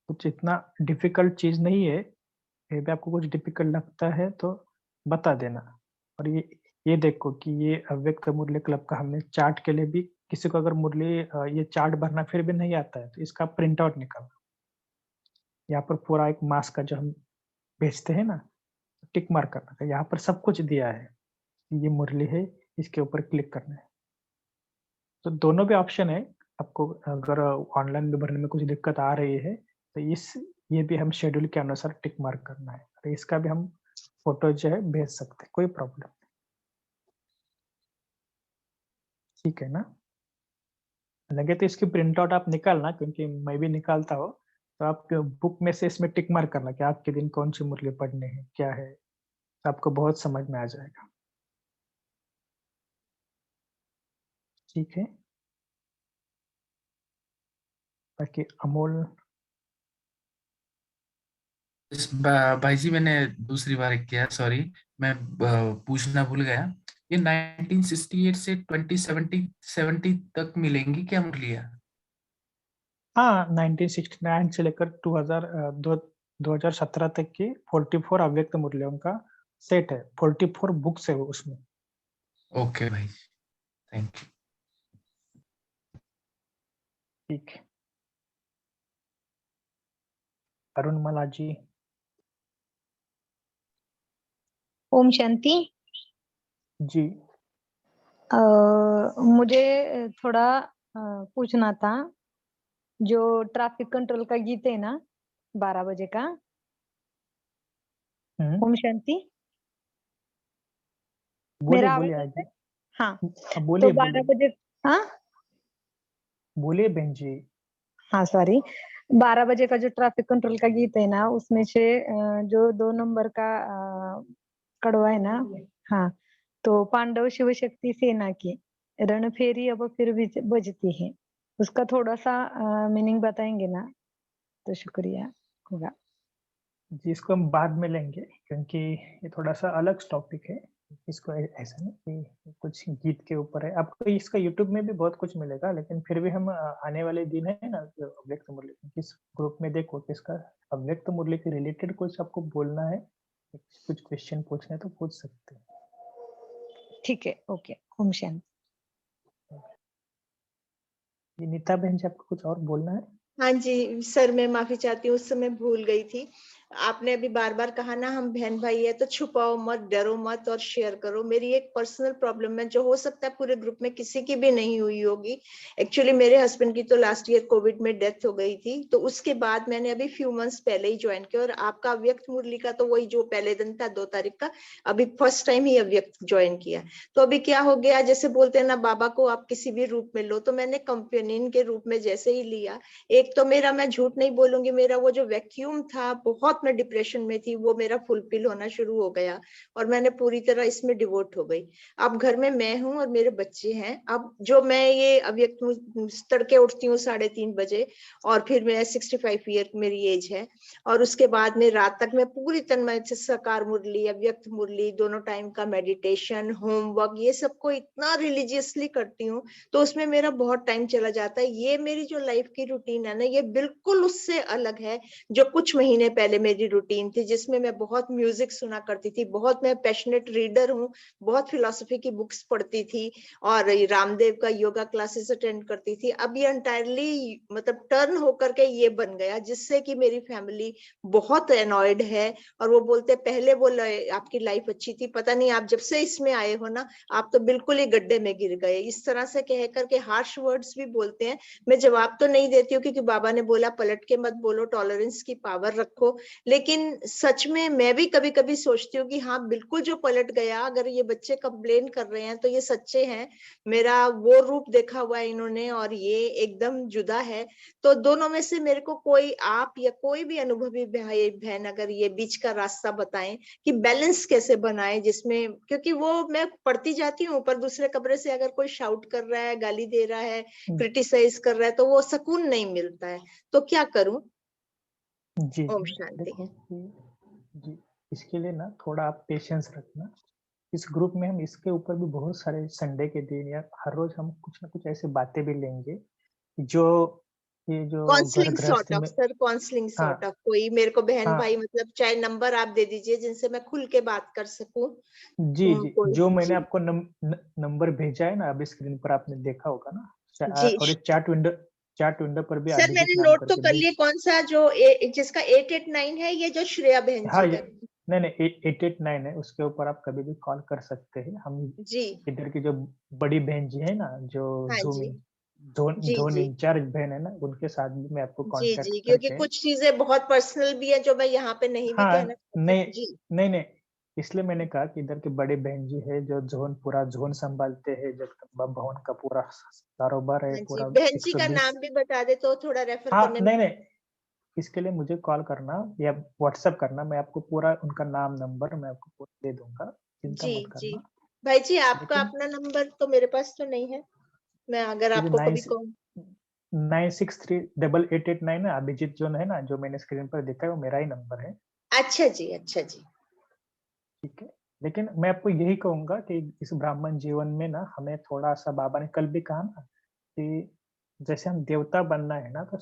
कुछ इतना डिफिकल्ट चीज नहीं है। फिर भी आपको कुछ डिफिकल्ट लगता है तो बता देना। और ये देखो कि ये अव्यक्त मुरली क्लब का हमने चार्ट के लिए भी, किसी को अगर मुरली ये चार्ट भरना फिर भी नहीं आता है तो इसका प्रिंट आउट निकालना। यहाँ पर पूरा एक मास का जो हम भेजते हैं ना, टिक मार्क करना का, यहाँ पर सब कुछ दिया है। ये मुरली है, इसके ऊपर क्लिक करना है। तो दोनों भी ऑप्शन है, आपको अगर ऑनलाइन में भरने में कुछ दिक्कत आ रही है तो ये भी हम शेड्यूल के अनुसार टिक मार्क करना है। तो इसका भी हम फोटो जो है भेज सकते हैं, कोई प्रॉब्लम नहीं। ठीक है ना? लगे तो इसकी प्रिंट आउट आप निकालना, क्योंकि मैं भी निकालता हूँ। तो आप बुक में से इसमें टिक मार्क करना कि आपके दिन कौन सी मुरली पढ़ने हैं, क्या है, तो आपको बहुत समझ में आ जाएगा। ठीक है, बाकी अमोल। भाई जी मैंने दूसरी बार किया, सॉरी, मैं पूछना भूल गया। ये 1968 से 2070 तक मिलेंगी क्या मुरलियाँ? हाँ, 1969 से लेकर 2017 तक की 44 अव्यक्त मुरलियों का सेट है। 44 बुक्स है वो उसमें। ओके भाई, थैंक यू। ठीक है, अरुण मला जी। ओम शांति। जी मुझे थोड़ा पूछना था, जो ट्रैफिक कंट्रोल का गीत है ना 12 बजे का। ओम शांति। बोलिए मेरा आवाज बोलिए आता आगे। है? हाँ, तो बोलिए 12 बोलिए बजे। हाँ बोलिए बहन जी। हाँ सॉरी, 12 बजे का जो ट्रैफिक कंट्रोल का गीत है ना, उसमें से जो 2 नंबर का कड़वा है ना। हाँ, तो पांडव शिव शक्ति सेना की रण फेरी अब फिर भी बजती है, उसका थोड़ा सा मीनिंग बताएंगे ना तो शुक्रिया होगा। जी, इसको हम बाद में लेंगे, क्योंकि ये थोड़ा सा अलग टॉपिक है। इसको ऐसा नहीं कि कुछ गीत के ऊपर है, आपको इसका यूट्यूब में भी बहुत कुछ मिलेगा, लेकिन फिर भी हम आने वाले दिन है ना, जो अव्यक्त मुरली किस ग्रुप में देखो किसका अव्यक्त मुरली के रिलेटेड कुछ आपको बोलना है, कुछ क्वेश्चन पूछना है तो पूछ सकते हैं। ठीक है, ओके। ओम शांति। ये नीता बहन जी, आपको कुछ और बोलना है? हाँ जी सर, मैं माफी चाहती हूँ, उस समय भूल गई थी। आपने अभी बार बार कहा ना हम बहन भाई है, तो छुपाओ मत, डरो मत और शेयर करो। मेरी एक पर्सनल प्रॉब्लम है जो हो सकता है पूरे ग्रुप में किसी की भी नहीं हुई होगी। एक्चुअली मेरे हस्बैंड की तो लास्ट ईयर कोविड में डेथ हो गई थी, तो उसके बाद मैंने अभी फ्यू मंथ्स पहले ही ज्वाइन किया। और आपका अव्यक्त मुरली का तो वही जो पहले दिन था 2 तारीख का, अभी फर्स्ट टाइम ही अव्यक्त ज्वाइन किया। तो अभी क्या हो गया, जैसे बोलते हैं ना बाबा को आप किसी भी रूप में लो, तो मैंने कंपेनियन के रूप में जैसे ही लिया, एक एक तो मेरा, मैं झूठ नहीं बोलूंगी, मेरा वो जो वैक्यूम था, बहुत मैं डिप्रेशन में थी, वो मेरा फुलफिल होना शुरू हो गया और मैंने पूरी तरह इसमें डिवोट हो गई। अब घर में मैं हूँ और मेरे बच्चे हैं। अब जो मैं ये अव्यक्त, तड़के उठती हूँ 3:30 बजे और फिर मैं 65 ईयर मेरी एज है, और उसके बाद में रात तक मैं पूरी तन्मय से साकार मुरली, अव्यक्त मुरली, दोनों टाइम का मेडिटेशन, होमवर्क, ये सबको इतना रिलीजियसली करती हूँ, तो उसमें मेरा बहुत टाइम चला जाता है। ये मेरी जो लाइफ की रूटीन है ना, ये बिल्कुल उससे अलग है जो कुछ महीने पहले मेरी रूटीन थी, जिसमें मैं बहुत म्यूजिक सुना करती थी, बहुत, मैं पैशनेट रीडर हूँ, बहुत फिलोसफी की बुक्स पढ़ती थी और रामदेव का योगा क्लासेस अटेंड करती थी। अब ये एंटायरली मतलब टर्न होकर के ये बन गया, जिससे कि मेरी फैमिली बहुत एनॉयड है और वो बोलते, पहले वो आपकी लाइफ अच्छी थी, पता नहीं आप जब से इसमें आए हो ना, आप तो बिल्कुल ही गड्ढे में गिर गए, इस तरह से कह करके हार्श वर्ड्स भी बोलते हैं। मैं जवाब तो नहीं देती हूँ क्योंकि बाबा ने बोला पलट के मत बोलो, टॉलरेंस की पावर रखो, लेकिन सच में मैं भी कभी कभी सोचती हूँ कि हाँ बिल्कुल जो पलट गया, अगर ये बच्चे कंप्लेन कर रहे हैं तो ये सच्चे हैं, मेरा वो रूप देखा हुआ है इन्होंने और ये एकदम जुदा है। तो दोनों में से मेरे को कोई, आप या कोई भी अनुभवी भाई बहन अगर ये बीच का रास्ता बताएं कि बैलेंस कैसे बनाएं, जिसमें, क्योंकि वो मैं पढ़ती जाती हूँ पर दूसरे कमरे से अगर कोई शाउट कर रहा है, गाली दे रहा है, क्रिटिसाइज कर रहा है, तो वो सुकून नहीं मिलता है। तो क्या करूं? जी ओम जी शांति। देखो जी, इसके लिए ना थोड़ा आप पेशेंस रखना। इस ग्रुप में हम इसके ऊपर भी बहुत सारे संडे के दिन या हर रोज हम कुछ ना कुछ ऐसी बातें भी लेंगे जो ये जो घर काउंसलिंग सॉर्ट गृहस्थी ऑफ में। सर, काउंसलिंग हाँ सॉर्ट ऑफ, कोई मेरे को बहन हाँ भाई मतलब चाहे नंबर आप दे दीजिए जिनसे मैं खुल के बात कर सकूं। जी जी, कोई, जो मैंने जी आपको नंबर भेजा है ना, अभी स्क्रीन पर आपने देखा होगा ना, जी और चैट विंडो पर भी सर, मैंने अभिजीत नाम नोट तो करके कर लिया, बीच। कौन सा जो जिसका 889 है, ये जो श्रेया बहन हाँ जी ये का। नहीं नहीं 889 है, उसके ऊपर आप कभी भी कॉल कर सकते हैं। हम जी इधर की जो बड़ी बहन जी है ना, जो हाँ जूम जी, जी जोन जी इंचार्ज बहन है ना, उनके साथ भी मैं आपको जी कांटेक्ट जी, क्योंकि करके। कुछ चीजें बहुत पर्सनल भी है जो मैं यहाँ पे नहीं भी हाँ कहना चाहती। नहीं जी नहीं नहीं, इसलिए मैंने कहा कि इधर के बड़े बहन जी है जो पूरा जोन संभालते हैं, जगदम्बा भवन का पूरा कारोबार है हाँ जी, पूरा बहन जी का 120। नाम भी बता दे तो थोड़ा रेफर हाँ करने में। नहीं नहीं, इसके लिए मुझे कॉल करना या व्हाट्सएप करना, मैं आपको पूरा उनका नाम नंबर मैं आपको पूरा दे दूंगा, चिंता जी मत जी करना। भाई जी, आपका लेकिन अपना नंबर तो मेरे पास तो नहीं है, मैं अगर ये जो आपको कभी कहूँ। 963889 है, अभिजीत जो है ना, जो मैंने स्क्रीन पर देखा है वो मेरा ही नंबर है। अच्छा जी, अच्छा जी। ठीक है, लेकिन मैं आपको यही कहूंगा कि इस ब्राह्मण जीवन में ना हमें थोड़ा सा, बाबा ने कल भी कहा ना कि जैसे हम देवता बनना है ना, तो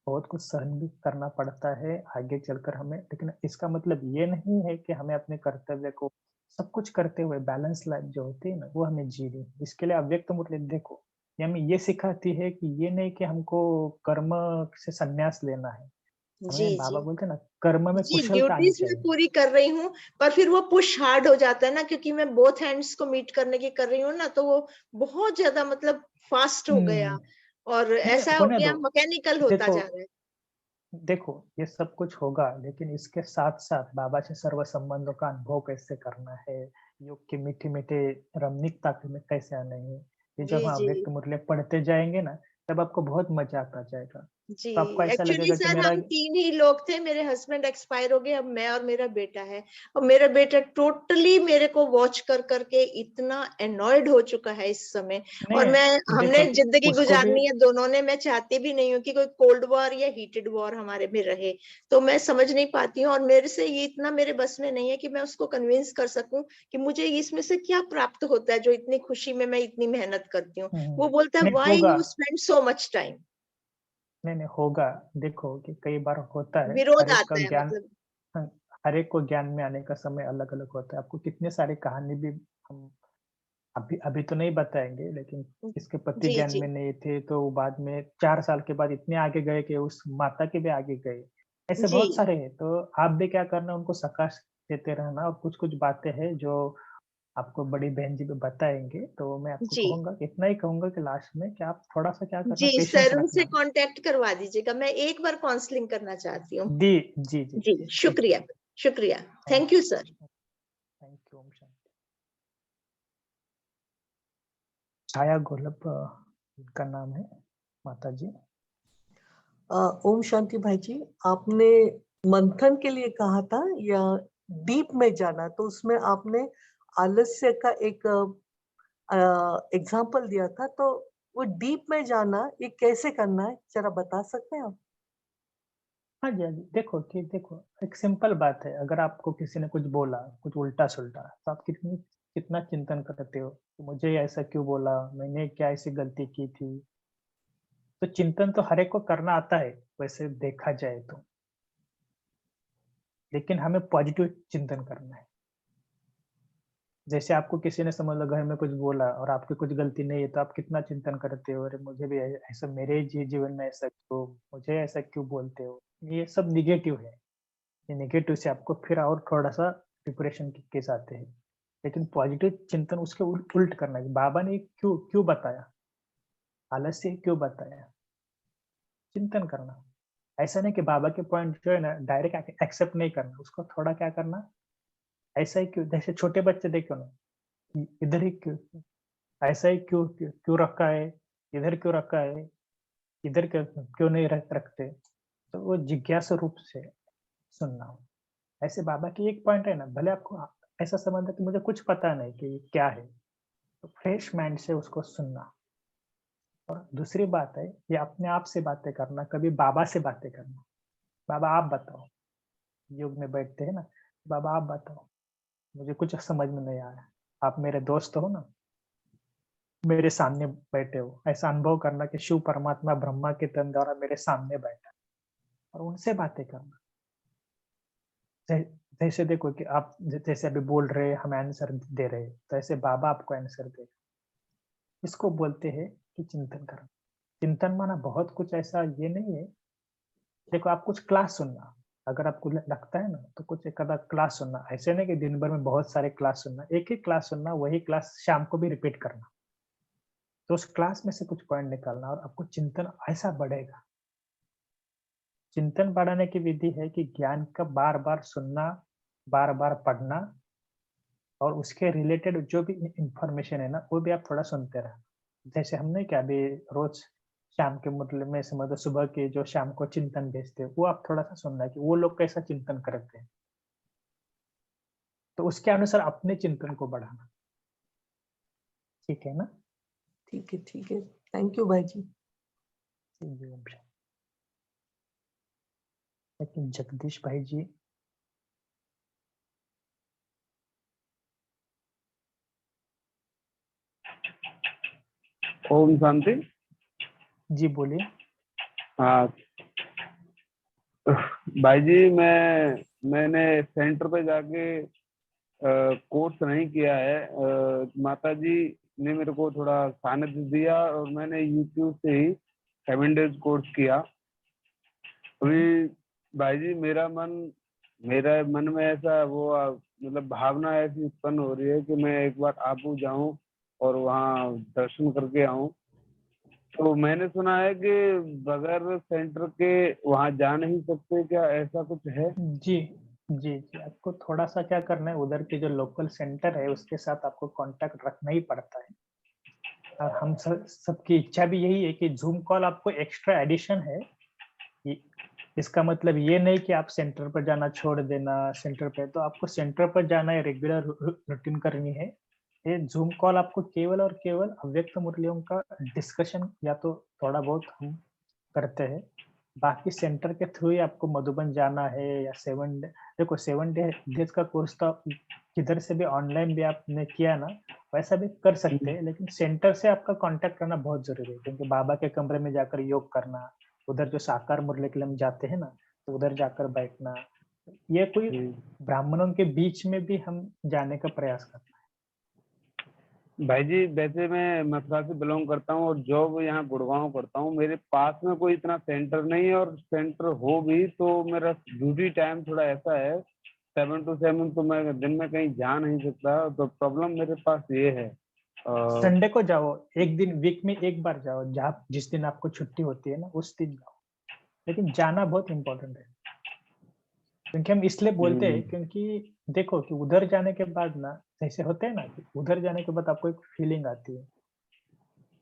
बहुत कुछ सहन भी करना पड़ता है आगे चलकर हमें। लेकिन इसका मतलब ये नहीं है कि हमें अपने कर्तव्य को सब कुछ करते हुए बैलेंस लाइफ जो होती है ना, वो हमें जीनी है। इसके लिए अव्यक्त मुरली देखो, ये हमें ये सिखाती है कि ये नहीं कि हमको कर्म से संन्यास लेना है। जी हमें जी बाबा बोलते हैं ना, कर्म में जी, कुशलता आनी ड्यूटीज मैं चाहिए। पूरी कर रही हूँ, पर फिर वो पुश हार्ड हो जाता है ना, क्योंकि मैं बोथ हैंड्स को मीट करने की कर रही हूँ ना, तो वो बहुत ज्यादा मतलब फास्ट हो गया और नहीं नहीं, ऐसा हो होने गया, दो। मैकेनिकल होता देखो जा रहा है। देखो, ये सब कुछ होगा, लेकिन इसके साथ साथ बाबा से सर्व संबंधों का अनुभव कैसे करना है, योग के मीठे मीठे रमणीकता में कैसे आना है, ये जी जब हम जी अव्यक्त मुरली पढ़ते जाएंगे ना, तब आपको बहुत मजा आता जाएगा। जी, तो आपको ऐसा एक्चुअली लगेगा कि सर मेरा। हम 3 ही लोग थे, मेरे हस्बैंड एक्सपायर हो गए, अब मैं और मेरा बेटा है। और मेरा बेटा टोटली मेरे को वॉच कर करके इतना एनॉयड हो चुका है इस समय। और मैं, नहीं हमने देखो, जिंदगी उसको भी। गुजारनी है दोनों ने, मैं चाहती भी नहीं हूँ कि कोई कोल्ड वॉर या हीटेड वॉर हमारे में रहे। तो मैं समझ नहीं पाती हूँ और मेरे से ये इतना मेरे बस में नहीं है कि मैं उसको कन्विंस कर सकूं कि मुझे इसमें से क्या प्राप्त होता है जो इतनी खुशी में मैं इतनी मेहनत करती हूँ। वो बोलता है नहीं व्हाई होगा, you spend so much time. नहीं नहीं होगा। देखो कि कई बार होता है, हर विरोध एक का आता है ज्ञान, मतलब। हाँ, हर एक को ज्ञान में आने का समय अलग अलग होता है। आपको कितने सारी कहानी भी हम अभी अभी तो नहीं बताएंगे, लेकिन इसके पति जी ज्ञान जी में नहीं थे तो वो बाद में 4 साल के बाद इतने आगे गए कि उस माता के भी आगे गए। ऐसे जी बहुत सारे हैं, तो आप भी क्या करना, उनको सकाश देते रहना। और कुछ कुछ बातें हैं जो आपको बड़ी बहन जी भी बताएंगे, तो मैं आपको जी कहूंगा, इतना ही कहूंगा कि लास्ट में कि आप थोड़ा सा क्या करना, जी पेशेंस सर, उनसे रखना। कांटेक्ट करवा दीजिएगा, मैं एक बार काउंसलिंग करना चाहती हूँ। जी जी जी, जी ठीक है। शुक्रिया, शुक्रिया, thank thank you sir. Thank you. ओम शांति। छाया गोलब इनका नाम है, माता जी। ओम शांति भाई जी, आपने मंथन के लिए कहा था या डीप में जाना, तो उसमें आपने आलस्य का एक एग्जाम्पल दिया था, तो वो डीप में जाना ये कैसे करना है, जरा बता सकते हैं आप? हाँ जी, हाँ जी। देखो, एक सिंपल बात है, अगर आपको किसी ने कुछ बोला, कुछ उल्टा-सुल्टा, तो आप कितना चिंतन करते हो, कि मुझे ऐसा क्यों बोला? मैंने क्या ऐसी गलती की थी? तो चिंतन तो हर एक को करना आता है, वैसे देखा जाए तो। लेकिन हमें पॉजिटिव चिंतन करना है। जैसे आपको किसी ने समझ लो घर में कुछ बोला और आपकी कुछ गलती नहीं है, तो आप कितना चिंतन करते हो, अरे मुझे भी ऐसा मेरे जीवन में ऐसा क्यों, मुझे ऐसा क्यों बोलते हो? ये सब नेगेटिव है। ये नेगेटिव से आपको फिर और थोड़ा-सा डिप्रेशन के केस आते हैं। लेकिन पॉजिटिव चिंतन उसके उल्ट करना है। बाबा ने क्यों क्यों बताया? आलस्य क्यों बताया? चिंतन करना। ऐसा नहीं कि बाबा के पॉइंट जो है ना डायरेक्ट एक्सेप्ट नहीं करना, उसको थोड़ा क्या करना, ऐसा ही क्यों, जैसे छोटे बच्चे देखो ना, इधर ही क्यों, ऐसा ही क्यों क्यों क्यों रखा है, इधर क्यों रखा है, इधर क्यों क्यों नहीं रखते? तो वो जिज्ञासा रूप से सुनना। ऐसे बाबा की एक पॉइंट है ना, भले आपको ऐसा समझना कि मुझे कुछ पता नहीं कि ये क्या है, तो फ्रेश माइंड से उसको सुनना। और दूसरी बात है, ये अपने आप से बातें करना, कभी बाबा से बातें करना। बाबा आप बताओ, योग में बैठते हैं ना, बाबा आप बताओ, मुझे कुछ समझ में नहीं आ रहा है। आप मेरे दोस्त हो ना, मेरे सामने बैठे हो, ऐसा अनुभव करना कि शिव परमात्मा ब्रह्मा के तन द्वारा मेरे सामने बैठा और उनसे बातें करना। जैसे देखो कि आप जैसे अभी बोल रहे, हम आंसर दे रहे, तो ऐसे बाबा आपको आंसर दे। इसको बोलते हैं कि चिंतन करना। चिंतन माना बहुत कुछ ऐसा ये नहीं है। देखो, आप कुछ क्लास सुनना, अगर आपको लगता है ना, तो कुछ एक आधा क्लास सुनना। ऐसे नहीं कि दिन भर में बहुत सारे क्लास सुनना, एक ही क्लास सुनना, वही क्लास शाम को भी रिपीट करना। तो उस क्लास में से कुछ पॉइंट निकालना और आपको चिंतन ऐसा बढ़ेगा। चिंतन बढ़ाने की विधि है कि ज्ञान का बार-बार सुनना, बार-बार पढ़ना और उसके रिलेटेड जो भी इंफॉर्मेशन है ना, वो भी आप थोड़ा सुनते रहना। जैसे हमने क्या अभी रोज शाम के मतलब में समझ लो सुबह के जो शाम को चिंतन भेजते हैं, वो आप थोड़ा-सा सुनना है कि वो लोग कैसा चिंतन करते हैं। तो उसके अनुसार अपने चिंतन को बढ़ाना। ठीक है ना? ठीक है, ठीक है। थैंक यू भाई जी। जी, ओम शांति। लेकिन जगदीश भाई जी, ओम शांति। जी बोलिए। हाँ भाई जी, मैंने सेंटर पे जाके कोर्स नहीं किया है। माता जी ने मेरे को थोड़ा सानिध्य दिया और मैंने यूट्यूब से ही 7 डेज कोर्स किया। अभी भाई जी मेरा मन में ऐसा वो मतलब भावना ऐसी उत्पन्न हो रही है कि मैं एक बार आबू जाऊं और वहाँ दर्शन करके आऊं। तो मैंने सुना है कि बगैर सेंटर के वहाँ जा नहीं सकते, क्या ऐसा कुछ है? जी, जी, आपको थोड़ा-सा क्या करना है, उधर के जो लोकल सेंटर है, उसके साथ आपको कॉन्टैक्ट रखना ही पड़ता है। और हम सबकी इच्छा भी यही है कि ज़ूम कॉल आपको एक्स्ट्रा एडिशन है। इ इसका मतलब ये नहीं कि आप सेंटर पर जाना छोड़ देना, सेंटर पे तो आपको सेंटर पर जाना है, रेगुलर रूटीन करनी है। ये ज़ूम कॉल आपको केवल और केवल अव्यक्त मुरलियों का डिस्कशन या तो थोड़ा बहुत हम करते हैं। बाकी सेंटर के थ्रू ही आपको मधुबन जाना है या 7 डे, देखो 7 डेज का कोर्स तो आप किधर से भी ऑनलाइन भी आपने किया ना, वैसा भी कर सकते हैं, लेकिन सेंटर से आपका कांटेक्ट करना बहुत ज़रूरी है, क्योंकि बाबा के कमरे में जाकर योग करना, उधर जो साकार मुरली के लिए हम जाते हैं ना, तो उधर जाकर बैठना, ये कोई ब्राह्मणों के बीच में भी हम जाने का प्रयास करना है। भाई जी, वैसे मैं मथुरा से बिलोंग करता हूँ और जॉब यहाँ गुड़गांव करता हूँ। मेरे पास में कोई इतना सेंटर नहीं है, और सेंटर हो भी तो मेरा ड्यूटी टाइम थोड़ा ऐसा है 7 to 7, तो मैं दिन में कहीं जा नहीं सकता। तो प्रॉब्लम मेरे पास ये है। संडे को जाओ, एक दिन वीक में एक बार जाओ, जहाँ जिस दिन आपको छुट्टी होती है ना, उस दिन जाओ, लेकिन जाना बहुत इम्पोर्टेंट है। क्योंकि हम इसलिए बोलते हैं, क्योंकि देखो कि उधर जाने के बाद ना, जैसे होते हैं ना कि उधर जाने के बाद आपको एक फीलिंग आती है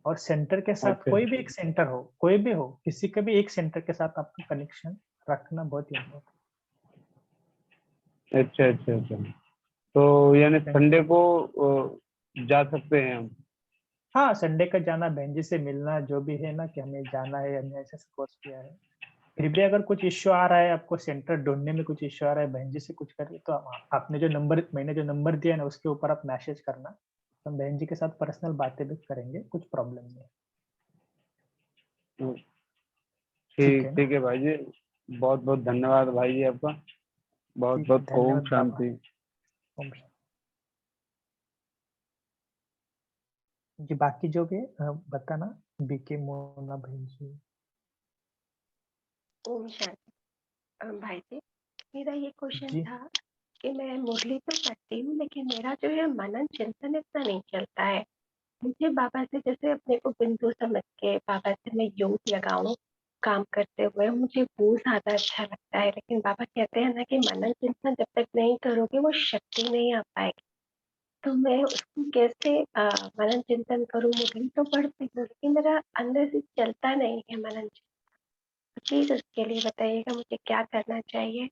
और सेंटर के साथ अच्छा कोई भी एक सेंटर हो, कोई भी हो, किसी के भी एक सेंटर के साथ आपका कनेक्शन रखना बहुत इम्पोर्टेंट अच्छा अच्छा अच्छा। तो यानी है। संडे को जा सकते हैं हम? हाँ, संडे का जाना, बहन जी से मिलना, जो भी है ना कि हमें जाना है, हमने ऐसे कोर्स किया है। फिर भी अगर कुछ इश्यू आ रहा है, आपको सेंटर ढूँढने में कुछ इश्यू आ रहा है, बहन जी से कुछ करिए, तो आपने जो नंबर, मैंने जो नंबर दिया है ना, उसके ऊपर आप मैसेज करना। हम बहन जी के साथ पर्सनल बातें भी करेंगे, कुछ प्रॉब्लम नहीं है। ठीक है ना? ठीक है भाई जी, बहुत बहुत धन्यवाद भाई जी आपका। बहुत ठीक है, बहुत ओम धन्यवाद बाबा। शांति। ओम शांति। जी, बाकी जो भी बताना, बीके मोना बहन जी। ओम शांति। भाई जी, मेरा ये क्वेश्चन जी। था कि मैं मुरली तो करती हूँ, लेकिन मेरा जो है मनन चिंतन इतना नहीं चलता है। मुझे बाबा से जैसे अपने को बिंदु समझ के बाबा से मैं योग लगाऊं काम करते हुए, मुझे वो ज्यादा अच्छा लगता है। लेकिन बाबा कहते हैं ना कि मनन चिंतन जब तक नहीं करोगे वो शक्ति नहीं आ पाएगी। तो मैं उसको कैसे मनन चिंतन करूं? मुरली तो पढ़ती हूँ, लेकिन मेरा अंदर से चलता नहीं है मनन चिंतन। प्लीज उसके लिए बताइएगा मुझे क्या करना चाहिए।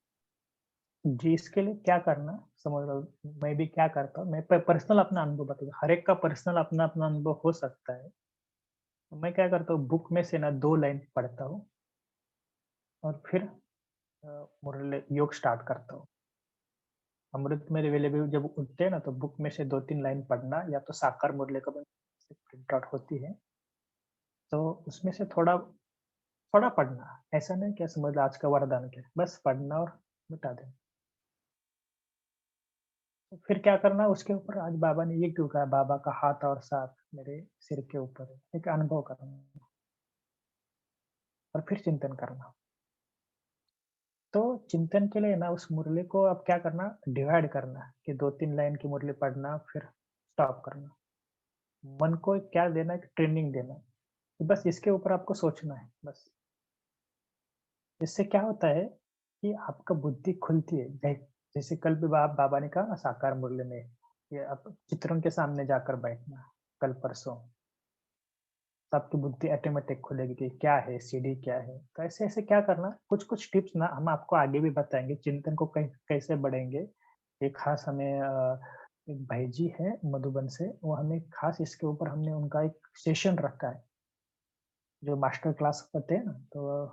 जी, इसके लिए क्या करना, समझ लो मैं भी क्या करता हूँ, मैं पर्सनल अपना अनुभव बताऊँ, हर एक का पर्सनल अपना अपना अनुभव हो सकता है। तो मैं क्या करता हूँ, बुक में से ना 2 लाइन पढ़ता हूँ और फिर मुरली योग स्टार्ट करता हूँ। अमृत मेरे वेले भी जब उठते हैं ना, तो बुक में से 2-3 लाइन पढ़ना, या तो साकार मुरली का प्रिंट आउट होती है, तो उसमें से थोड़ा थोड़ा पढ़ना, ऐसा नहीं क्या समझ लो आज का वरदान क्या है, बस पढ़ना और मिटा देना। तो फिर क्या करना, उसके ऊपर आज बाबा ने ये क्यों कहा, बाबा का हाथ और साथ मेरे सिर के ऊपर है, एक अनुभव करना और फिर चिंतन करना। तो चिंतन के लिए ना उस मुरली को अब क्या करना, डिवाइड करना कि 2-3 लाइन की मुरली पढ़ना, फिर स्टॉप करना। मन को क्या देना, एक ट्रेनिंग देना कि बस इसके ऊपर आपको सोचना है बस। इससे क्या होता है कि आपका बुद्धि खुलती है। जैसे कल भी बाबा ने कहा साकार मुरली में, ये आप चित्रों के सामने जाकर बैठना, कल परसों तो आपकी बुद्धि ऑटोमेटिक खुलेगी कि क्या है, सीढ़ी क्या है। तो ऐसे ऐसे क्या करना, कुछ कुछ टिप्स ना हम आपको आगे भी बताएंगे, चिंतन को कैसे बढ़ेंगे। एक खास हमें एक भाई जी है मधुबन से, वो हमें खास इसके ऊपर हमने उनका एक सेशन रखा है, जो मास्टर क्लास करते हैं ना, तो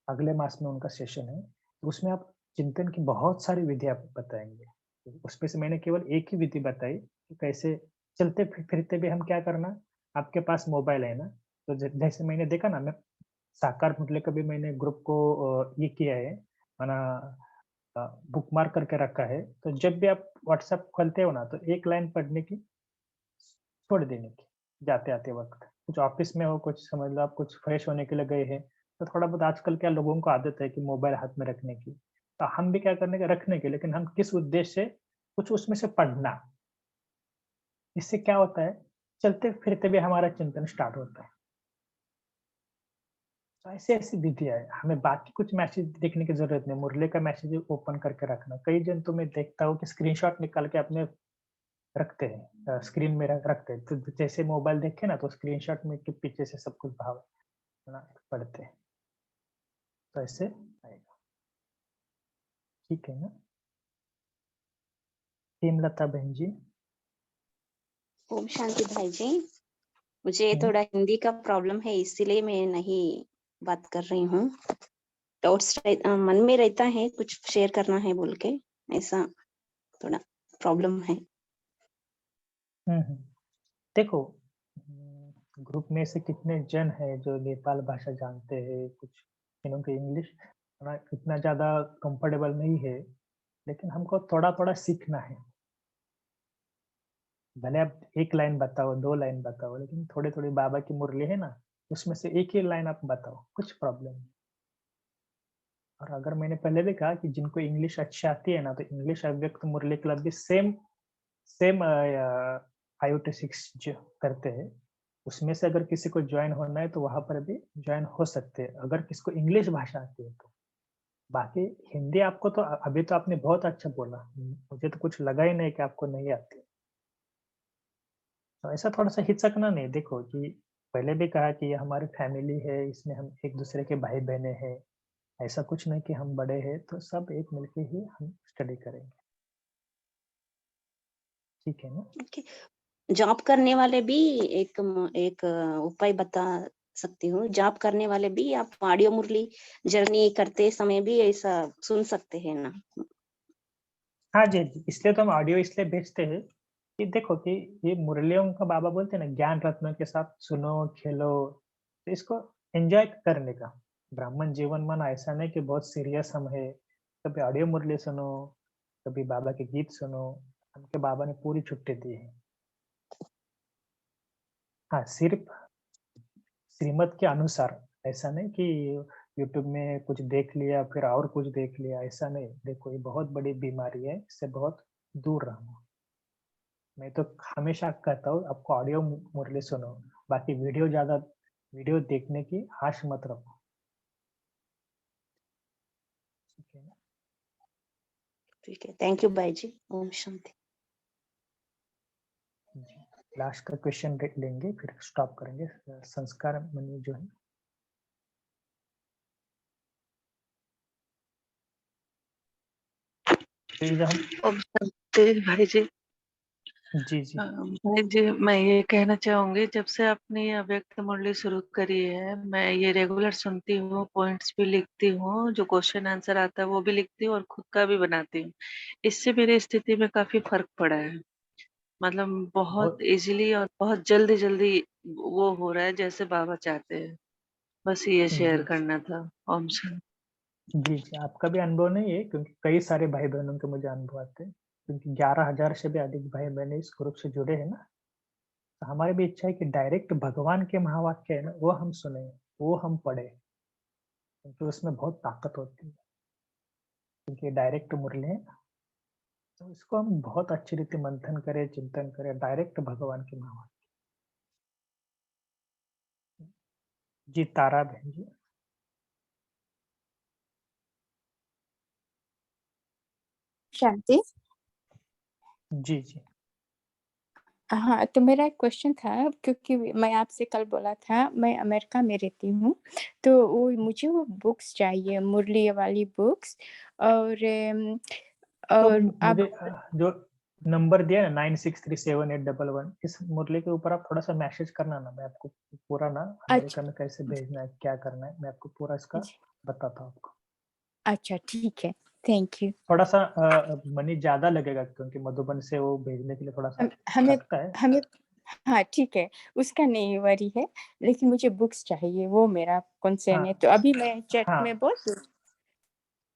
अगले मास में उनका सेशन है। तो उसमें आप चिंतन की बहुत सारी विधि आप बताएंगे। तो उसमें से मैंने केवल एक ही विधि बताई कि कैसे चलते फिरते भी हम क्या करना। आपके पास मोबाइल है ना, तो जैसे मैंने देखा ना, मैं साकार मुरली का भी मैंने ग्रुप को ये किया है, माना बुक मार्क करके रखा है। तो जब भी आप व्हाट्सएप खोलते हो ना, तो एक लाइन पढ़ने की, छोड़ देने की, जाते आते वक्त कुछ ऑफिस में हो, कुछ समझ लो आप कुछ फ्रेश होने के लिए गए हैं, तो थोड़ा बहुत आजकल क्या लोगों को आदत है कि मोबाइल हाथ में रखने की, तो हम भी क्या करने के रखने के, लेकिन हम किस उद्देश्य से, कुछ उसमें से पढ़ना। इससे क्या होता है, चलते फिरते भी हमारा चिंतन स्टार्ट होता है। तो ऐसी-ऐसी विधियाँ है, हमें बाकी कुछ मैसेज देखने की ज़रूरत नहीं, मुरली का मैसेज ओपन करके रखना। कई जन तो मैं देखता हूँ कि स्क्रीनशॉट निकाल के अपने रखते हैं, स्क्रीन में रखते हैं। तो जैसे मोबाइल देखे ना, तो स्क्रीनशॉट में के पीछे से सब कुछ भाव ना पढ़ते हैं। तो ऐसे आएगा। ठीक है ना? हेमलता बहन जी। ओम शांति भाई जी, मुझे हुँ। थोड़ा हिंदी का प्रॉब्लम है, इसीलिए मैं नहीं बात कर रही हूँ। डाउट्स मन में रहता है, कुछ शेयर करना है बोल के, ऐसा थोड़ा प्रॉब्लम है। देखो, ग्रुप में से कितने जन हैं जो नेपाल भाषा जानते हैं, कुछ जिन्हों को इंग्लिश इतना ज़्यादा कंफर्टेबल नहीं है, लेकिन हमको थोड़ा-थोड़ा सीखना है। भले आप 1 लाइन बताओ, 2 लाइन बताओ, लेकिन थोड़ी-थोड़ी बाबा की मुरली है ना, उसमें से 1 ही लाइन आप बताओ, कुछ प्रॉब्लम नहीं। और अगर मैंने पहले भी कहा कि जिनको इंग्लिश अच्छी आती है ना, तो इंग्लिश अव्यक्त मुरली क्लब भी सेम सेम 5 to 6 जो करते हैं, उसमें से अगर किसी को जॉइन होना है तो वहाँ पर भी जॉइन हो सकते हैं, अगर किसको इंग्लिश भाषा आती है तो। बाकी हिंदी आपको तो अभी तो आपने बहुत अच्छा बोला, मुझे तो कुछ लगा ही नहीं कि आपको नहीं आती। तो ऐसा थोड़ा-सा हिचकना नहीं, देखो कि पहले भी कहा कि ये हमारी फैमिली है, इसमें हम एक दूसरे के भाई बहने हैं। ऐसा कुछ नहीं कि हम बड़े हैं, तो सब एक मिलके ही हम स्टडी करेंगे। ठीक है ना? ओके, जॉब करने वाले भी एक उपाय बता सकती हूँ। जॉब करने वाले भी आप ऑडियो मुरली जर्नी करते समय भी ऐसा सुन सकते हैं ना? हाँ जी, जी, इसलिए तो हम ऑडियो इसलिए भेजते हैं कि देखो कि ये मुरलियों का बाबा बोलते हैं ना, ज्ञान रत्नों के साथ सुनो, खेलो, तो इसको एन्जॉय करने का। ब्राह्मण जीवन माना ऐसा नहीं कि बहुत सीरियस हम है। कभी ऑडियो मुरली सुनो, कभी बाबा के गीत सुनो, हमके बाबा ने पूरी छुट्टी दी है। हाँ, सिर्फ श्रीमत के अनुसार, ऐसा नहीं कि यूट्यूब में कुछ देख लिया फिर और कुछ देख लिया, ऐसा नहीं। देखो ये बहुत बड़ी बीमारी है, इससे बहुत दूर रहना। मैं तो हमेशा कहता हूँ आपको ऑडियो मुरली सुनो, बाकी वीडियो देखने की आश मत रखो। ठीक है ना? ठीक है, थैंक यू भाई जी। ओम शांति। लास्ट का क्वेश्चन लेंगे फिर स्टॉप करेंगे। संस्कार मनी जो है, प्लीज हम ओम शांति भाई जी। जी जी भाई जी, मैं ये कहना चाहूंगी, जब से आपने ये अव्यक्त मुरली शुरू करी है, मैं ये रेगुलर सुनती हूँ, पॉइंट्स भी लिखती हूँ, जो क्वेश्चन आंसर आता है वो भी लिखती हूँ और खुद का भी बनाती हूँ। इससे मेरी स्थिति में काफी फर्क पड़ा है। मतलब बहुत बहुत इजीली और बहुत जल्दी जल्दी वो हो रहा है जैसे बाबा चाहते हैं। बस ये शेयर जी करना था। ओम शांति। जी जी, आपका भी अनुभव नहीं है क्योंकि कई सारे भाई बहनों के मुझे अनुभव आते हैं, क्योंकि 11,000 से भी अधिक भाई बहन इस ग्रुप से जुड़े हैं ना। तो हमारी भी इच्छा है कि डायरेक्ट भगवान के महावाक्य है ना, वो हम सुने, वो हम पढ़े, क्योंकि उसमें बहुत ताकत होती है। क्योंकि डायरेक्ट मुरली है, तो इसको हम बहुत अच्छी रीति मंथन करें, चिंतन करें, डायरेक्ट भगवान के महावाक्य। जी तारा बहन जी। शांति। जी जी हाँ, तो मेरा एक क्वेश्चन था, क्योंकि मैं आपसे कल बोला था मैं अमेरिका में रहती हूँ, तो वो मुझे वो बुक्स चाहिए, मुरली वाली बुक्स। और तो आप मुझे जो नंबर दिया है 96378111, इस मुरली के ऊपर आप थोड़ा सा मैसेज करना ना, मैं आपको पूरा ना अमेरिका में कैसे भेजना है, क्या करना है, मैं आपको पूरा इसका बताता हूँ आपको। अच्छा ठीक है, थैंक यू। थोड़ा सा मनी ज्यादा लगेगा क्योंकि मधुबन से वो भेजने के लिए थोड़ा सा हमें लगता है। हमें हाँ ठीक है, उसका नहीं वरी है, लेकिन मुझे बुक्स चाहिए, वो मेरा कंसर्न है। तो अभी मैं चैट हाँ में बोल दूँ?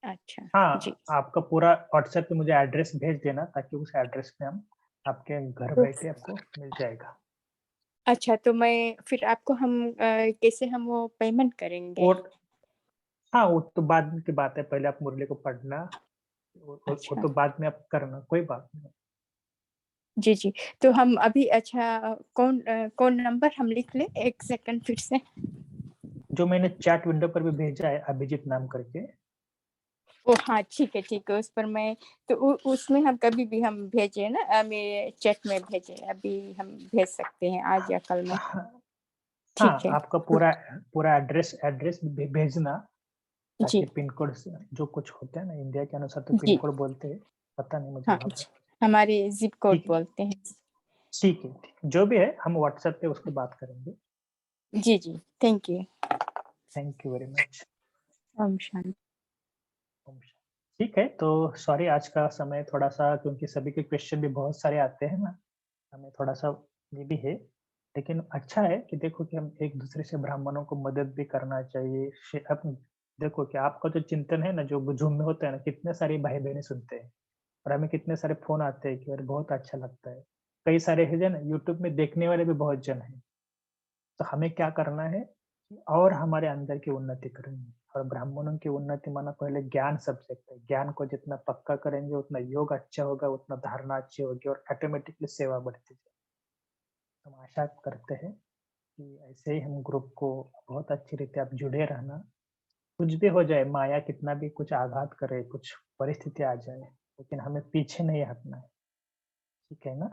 अच्छा जी। हाँ, आपका पूरा व्हाट्सएप पे मुझे एड्रेस भेज देना, ताकि उस एड्रेस पे हम आपके घर बैठे आपको मिल जाएगा। अच्छा, तो मैं फिर आपको कैसे हम वो पेमेंट करेंगे? और हाँ, वो तो बाद की बात है, पहले आप मुरली को पढ़ना, वो अच्छा तो बाद में आप करना, कोई बात नहीं। जी जी, तो हम अभी अच्छा कौन नंबर हम लिख ले, एक सेकंड फिर से। जो मैंने चैट विंडो पर भी भेजा है, अभिजीत नाम करके। ओ हाँ ठीक है, उस पर मैं तो उसमें हम कभी भी हम भेजे ना, मेरे चैट में भेजे, अभी हम भेज सकते हैं आज या कल में। हाँ, ठीक है आपका पूरा एड्रेस भेजना, जी ताकि पिन कोड जो कुछ होता है ना इंडिया के अनुसार, तो पिन जी, कोड बोलते हैं, पता नहीं मुझे हाँ वहाँ पे। हमारे जिप कोड ठीक है बोलते हैं। ठीक है, जो भी है हम व्हाट्सएप पे उसको बात करेंगे। जी जी, thank you. Thank you very much. ओम शांति। ठीक है, तो सॉरी आज का समय थोड़ा सा, क्योंकि सभी के क्वेश्चन भी बहुत सारे आते हैं ना, हमें थोड़ा सा ये भी है, लेकिन अच्छा है कि देखो कि हम एक दूसरे से ब्राह्मणों को मदद भी करना चाहिए। अब देखो कि आपका जो चिंतन है ना, जो जूम में होता है ना, कितने सारे भाई बहनें सुनते हैं, और हमें कितने सारे फोन आते हैं कि यार बहुत अच्छा लगता है। कई सारे है जो ना यूट्यूब में देखने वाले भी बहुत जन है, तो हमें क्या करना है और हमारे अंदर की उन्नति करनी है। और ब्राह्मणों की उन्नति माना पहले ज्ञान सब्जेक्ट है, ज्ञान को जितना पक्का करेंगे उतना योग अच्छा होगा, उतना धारणा अच्छी होगी, और ऑटोमेटिकली सेवा बढ़ती जाएगी। हम आशा करते हैं कि ऐसे ही हम ग्रुप को बहुत अच्छी रीति आप जुड़े रहना। कुछ भी हो जाए, माया कितना भी कुछ आघात करे, कुछ परिस्थिति आ जाए, लेकिन हमें पीछे नहीं हटना है। ठीक है ना?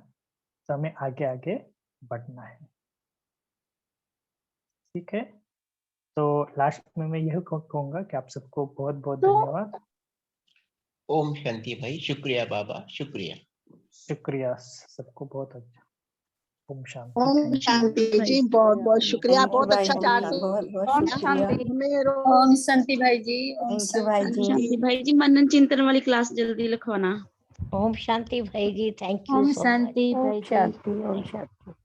तो हमें आगे आगे बढ़ना है। ठीक है, तो लास्ट में मैं यह कहूंगा कि आप सबको बहुत बहुत धन्यवाद। ओम शांति भाई, शुक्रिया बाबा, शुक्रिया सबको, बहुत अच्छा। ओम शांति। ओम शांति जी, बहुत बहुत शुक्रिया, बहुत अच्छा चार्ट। बहुत शांति। ओम शांति भाई जी, ओम शांति भाई जी, मनन चिंतन वाली क्लास जल्दी लिखवाना। ओम शांति भाई जी, थैंक यू ओम सो मच। शांति भाई जी। ओम शांति।